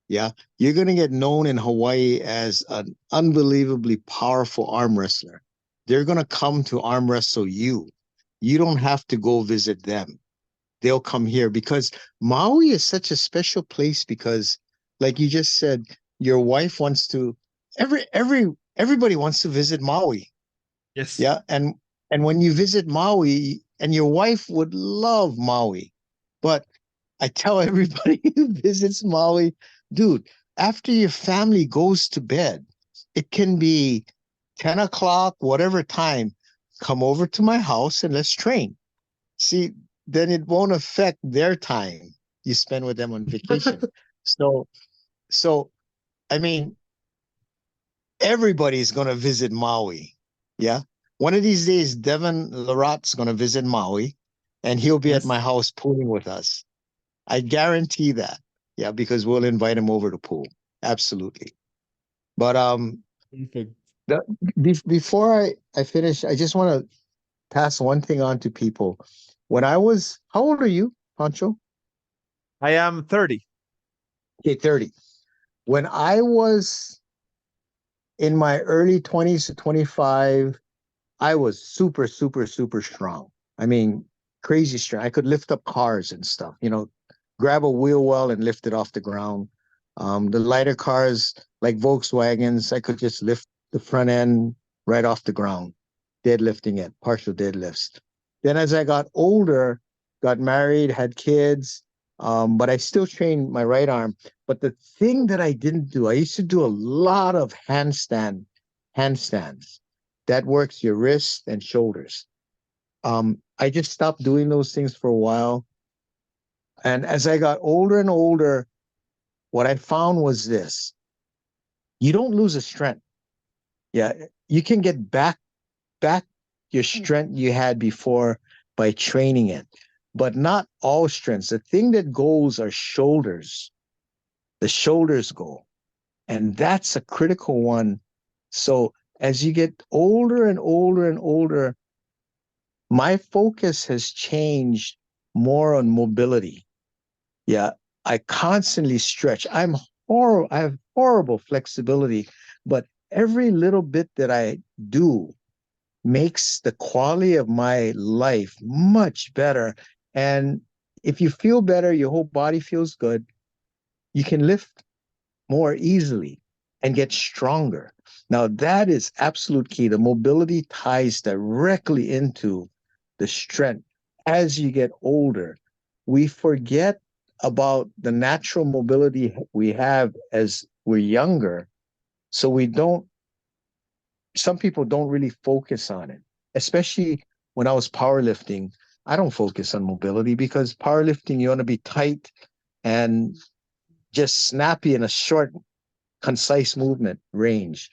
Yeah, you're gonna get known in Hawaii as an unbelievably powerful arm wrestler. They're gonna come to arm wrestle you. You don't have to go visit them. They'll come here because Maui is such a special place because, like you just said, your wife wants to everybody wants to visit Maui. Yes. Yeah. And when you visit Maui, and your wife would love Maui, but I tell everybody who visits Maui, dude, after your family goes to bed, it can be 10 o'clock, whatever time, come over to my house and let's train. See, then it won't affect their time you spend with them on vacation. So, so I mean, everybody's gonna visit Maui. Yeah. One of these days, Devin Larot's gonna visit Maui, and he'll be at Yes. my house pooling with us. I guarantee that. Yeah, because we'll invite him over to pool. Absolutely. But Perfect. the, before I finish, I just want to pass one thing on to people. When I was, how old are you, Pancho? I am 30. Okay, 30. When I was in my early 20s to 25, I was super, super, super strong. I mean, crazy strong. I could lift up cars and stuff, grab a wheel well and lift it off the ground. The lighter cars like Volkswagens, I could just lift the front end right off the ground, deadlifting it, partial deadlifts. Then as I got older, got married, had kids, but I still trained my right arm. But the thing that I didn't do, I used to do a lot of handstands that works your wrists and shoulders. I just stopped doing those things for a while. And as I got older and older, what I found was this: you don't lose a strength. Yeah, you can get back your strength you had before by training it, but not all strengths. The thing that goes are shoulders. The shoulders go, and that's a critical one. So as you get older and older and older, my focus has changed more on mobility. Yeah, I constantly stretch. I have horrible flexibility, but every little bit that I do makes the quality of my life much better. And if you feel better, your whole body feels good, you can lift more easily and get stronger. Now, that is absolute key. The mobility ties directly into the strength. As you get older, we forget about the natural mobility we have as we're younger. So some people don't really focus on it, especially when I was powerlifting. I don't focus on mobility because powerlifting, you want to be tight and just snappy in a short concise movement range.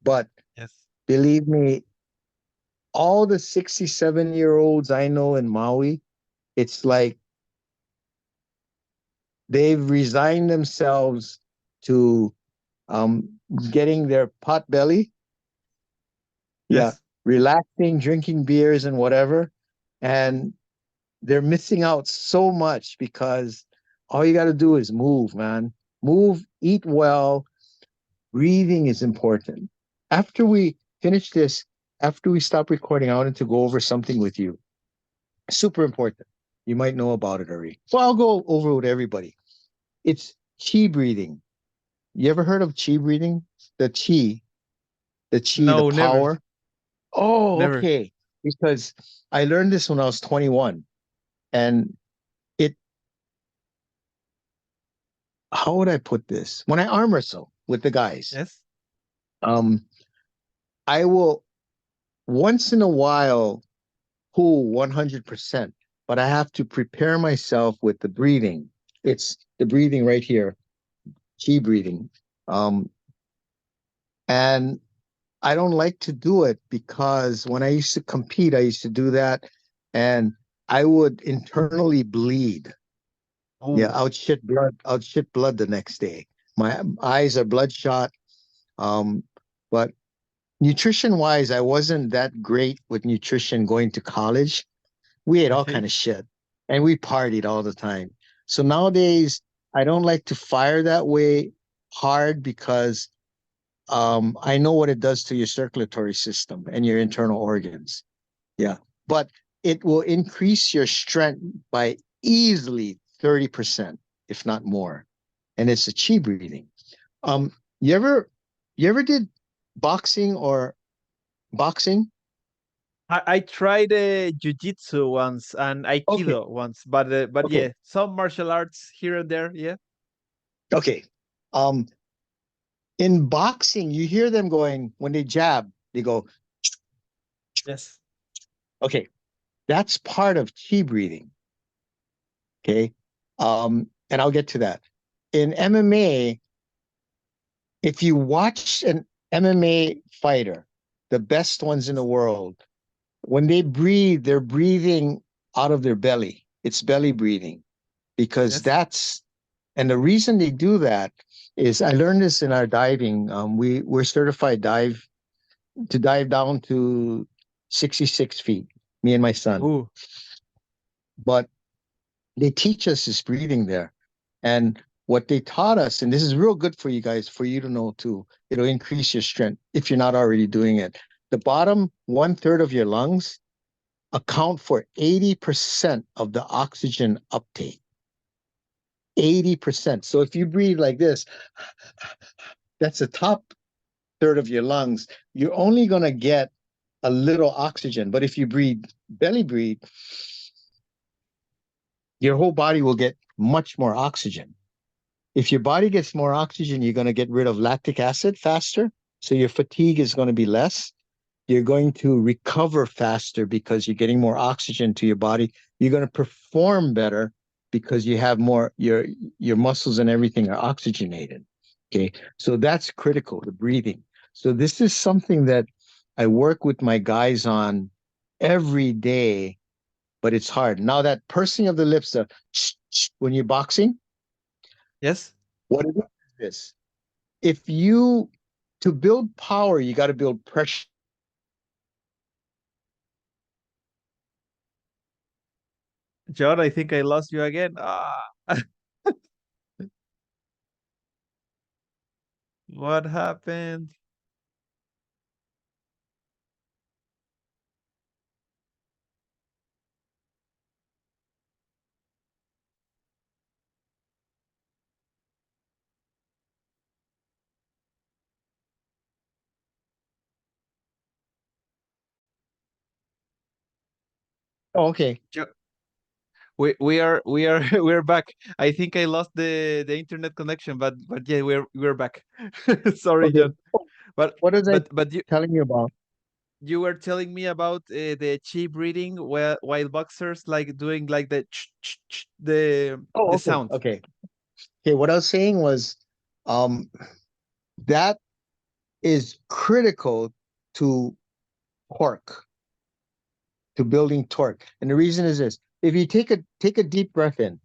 But Yes. believe me, all the 67-year-olds I know in Maui, it's like they've resigned themselves to um, getting their pot belly, yeah, Yes. relaxing, drinking beers and whatever. And they're missing out so much because all you got to do is move, man. Move, eat well, breathing is important. After we finish this, after we stop recording, I wanted to go over something with you. Super important. You might know about it already. So I'll go over with everybody. It's chi breathing. You ever heard of chi breathing? The chi, the No, never. power. Oh, Never. okay. Because I learned this when I was 21. And it, how would I put this? When I arm wrestle with the guys, Yes. um, I will once in a while pull 100%, but I have to prepare myself with the breathing. It's the breathing right here, chi breathing. Um, and I don't like to do it because when I used to compete, I used to do that and I would internally bleed. Yeah, Oh, I would shit blood. I would shit blood the next day. My eyes are bloodshot. Um, but nutrition wise, I wasn't that great with nutrition going to college. We ate all kind okay. of shit and we partied all the time. So nowadays, I don't like to fire that way hard because I know what it does to your circulatory system and your internal organs. Yeah. But it will increase your strength by easily 30%, if not more. And it's a chi breathing. Um, you ever you ever did boxing or boxing? I tried jiu-jitsu once and Okay, aikido once, but okay, yeah, some martial arts here and there. Yeah. okay. Um, in boxing, you hear them going when they jab, they go, Yes. okay, that's part of chi breathing. Okay. And I'll get to that. In MMA, if you watch an MMA fighter, the best ones in the world, when they breathe, they're breathing out of their belly. It's belly breathing because Yes. that's, and the reason they do that is I learned this in our diving. We're certified to dive down to 66 feet, me and my son. Oh, But they teach us this breathing there. And what they taught us, and this is real good for you guys, for you to know too, it'll increase your strength if you're not already doing it. The bottom one third of your lungs account for 80% of the oxygen uptake. 80%. So if you breathe like this, that's the top third of your lungs. You're only going to get a little oxygen. But if you breathe, belly breathe, your whole body will get much more oxygen. If your body gets more oxygen, you're going to get rid of lactic acid faster. So your fatigue is going to be less. You're going to recover faster because you're getting more oxygen to your body. You're going to perform better because you have more, your muscles and everything are oxygenated. Okay. So that's critical, the breathing. So this is something that I work with my guys on every day, but it's hard. Now that pursing of the lips, when you're boxing, yes. what it is this? If you to build power, you got to build pressure. John, I think I lost you again. Ah, what happened? Oh, okay. Jo- we are we're back. I think I lost the internet connection, but yeah, we're back. Sorry, Okay. John. But What was I but telling you about? you were telling me about the chi breathing while boxers like doing like the Oh, the okay. sound. Okay. Okay. What I was saying was, um, that is critical to torque, to building torque. And the reason is this: if you take a deep breath in,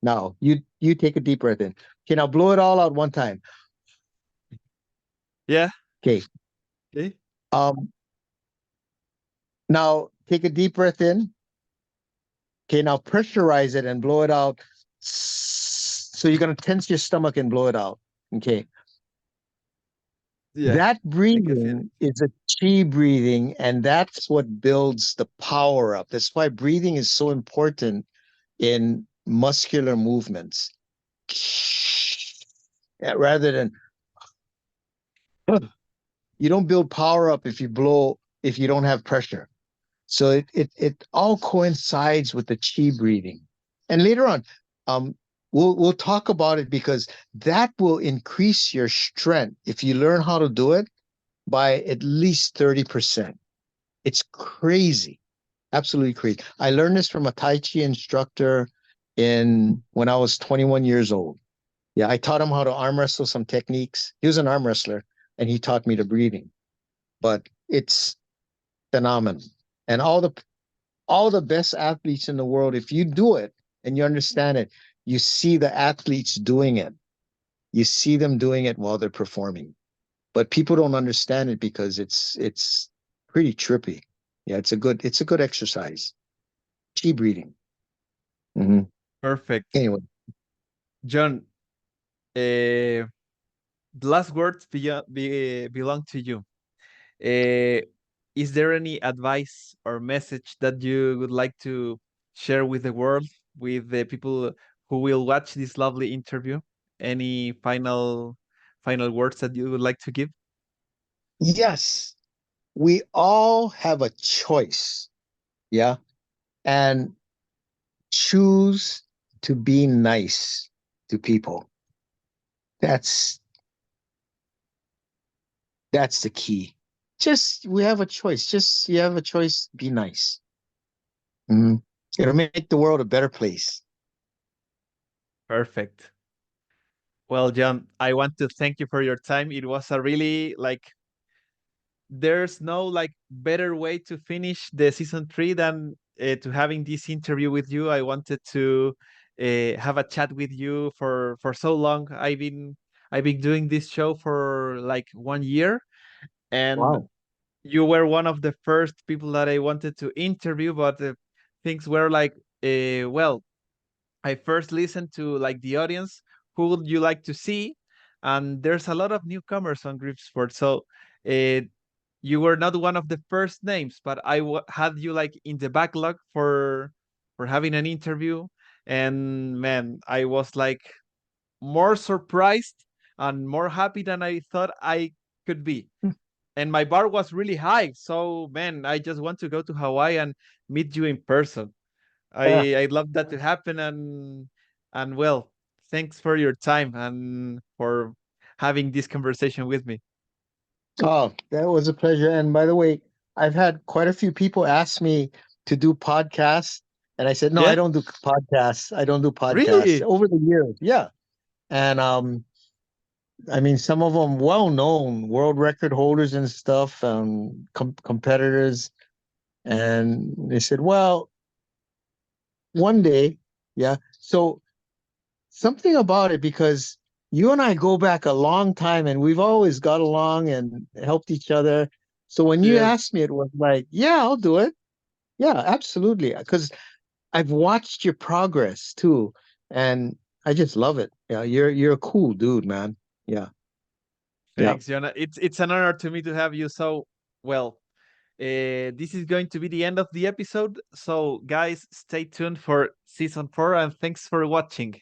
now you take a deep breath in. Okay, now blow it all out one time. Yeah. Okay. Okay. Um, now take a deep breath in. Okay, now pressurize it and blow it out. So you're gonna tense your stomach and blow it out. Okay. Yeah. That I can feel it. breathing is a chi breathing, and that's what builds the power up. That's why breathing is so important in muscular movements. Yeah, rather than you don't build power up if you blow if you don't have pressure. So it all coincides with the chi breathing. And later on, um, we'll talk about it because that will increase your strength if you learn how to do it by at least 30%. It's crazy. Absolutely crazy. I learned this from a Tai Chi instructor in when I was 21 years old. Yeah, I taught him how to arm wrestle some techniques. He was an arm wrestler and he taught me the breathing. But it's phenomenal. And all the best athletes in the world, if you do it and you understand it, you see the athletes doing it. You see them doing it while they're performing. But people don't understand it because it's pretty trippy. Yeah, it's a good exercise. Chi breathing. Hmm. Perfect. Anyway, John, the last words belong to you. Uh, is there any advice or message that you would like to share with the world, with the people who will watch this lovely interview? Any final words that you would like to give? yes, we all have a choice. Yeah. And choose to be nice to people. That's that's the key. Just we have a choice. Just you have a choice. Be nice. Mhm. It'll make the world a better place. Perfect. Well, John, I want to thank you for your time. It was a really like there's no like better way to finish the season 3 than to having this interview with you. I wanted to have a chat with you for so long. I've been doing this show for like 1 year, and Wow. you were one of the first people that I wanted to interview, but things were like, well, I first listened to like the audience, who would you like to see? And there's a lot of newcomers on Gripsport, so uh, you were not one of the first names, but had you like in the backlog for having an interview, and man, I was like more surprised and more happy than I thought I could be. And my bar was really high, so man, I just want to go to Hawaii and meet you in person. Yeah. I'd love that to happen, and well, thanks for your time and for having this conversation with me. Oh, that was a pleasure. And by the way, I've had quite a few people ask me to do podcasts, and I said, no, I Yeah, don't do podcasts. I don't do podcasts really? over the years. Yeah. And I mean, some of them well known world record holders and stuff, competitors. And they said, well, one day, yeah. So something about it because you and I go back a long time and we've always got along and helped each other. So when you Yes. asked me, it was like, yeah, I'll do it. Yeah, absolutely. Because I've watched your progress too, and I just love it. Yeah, you're a cool dude, man. Yeah, yeah. Thanks, Jonah. It's an honor to me to have you. So, well, this is going to be the end of the episode. So, guys, stay tuned for season 4, and thanks for watching.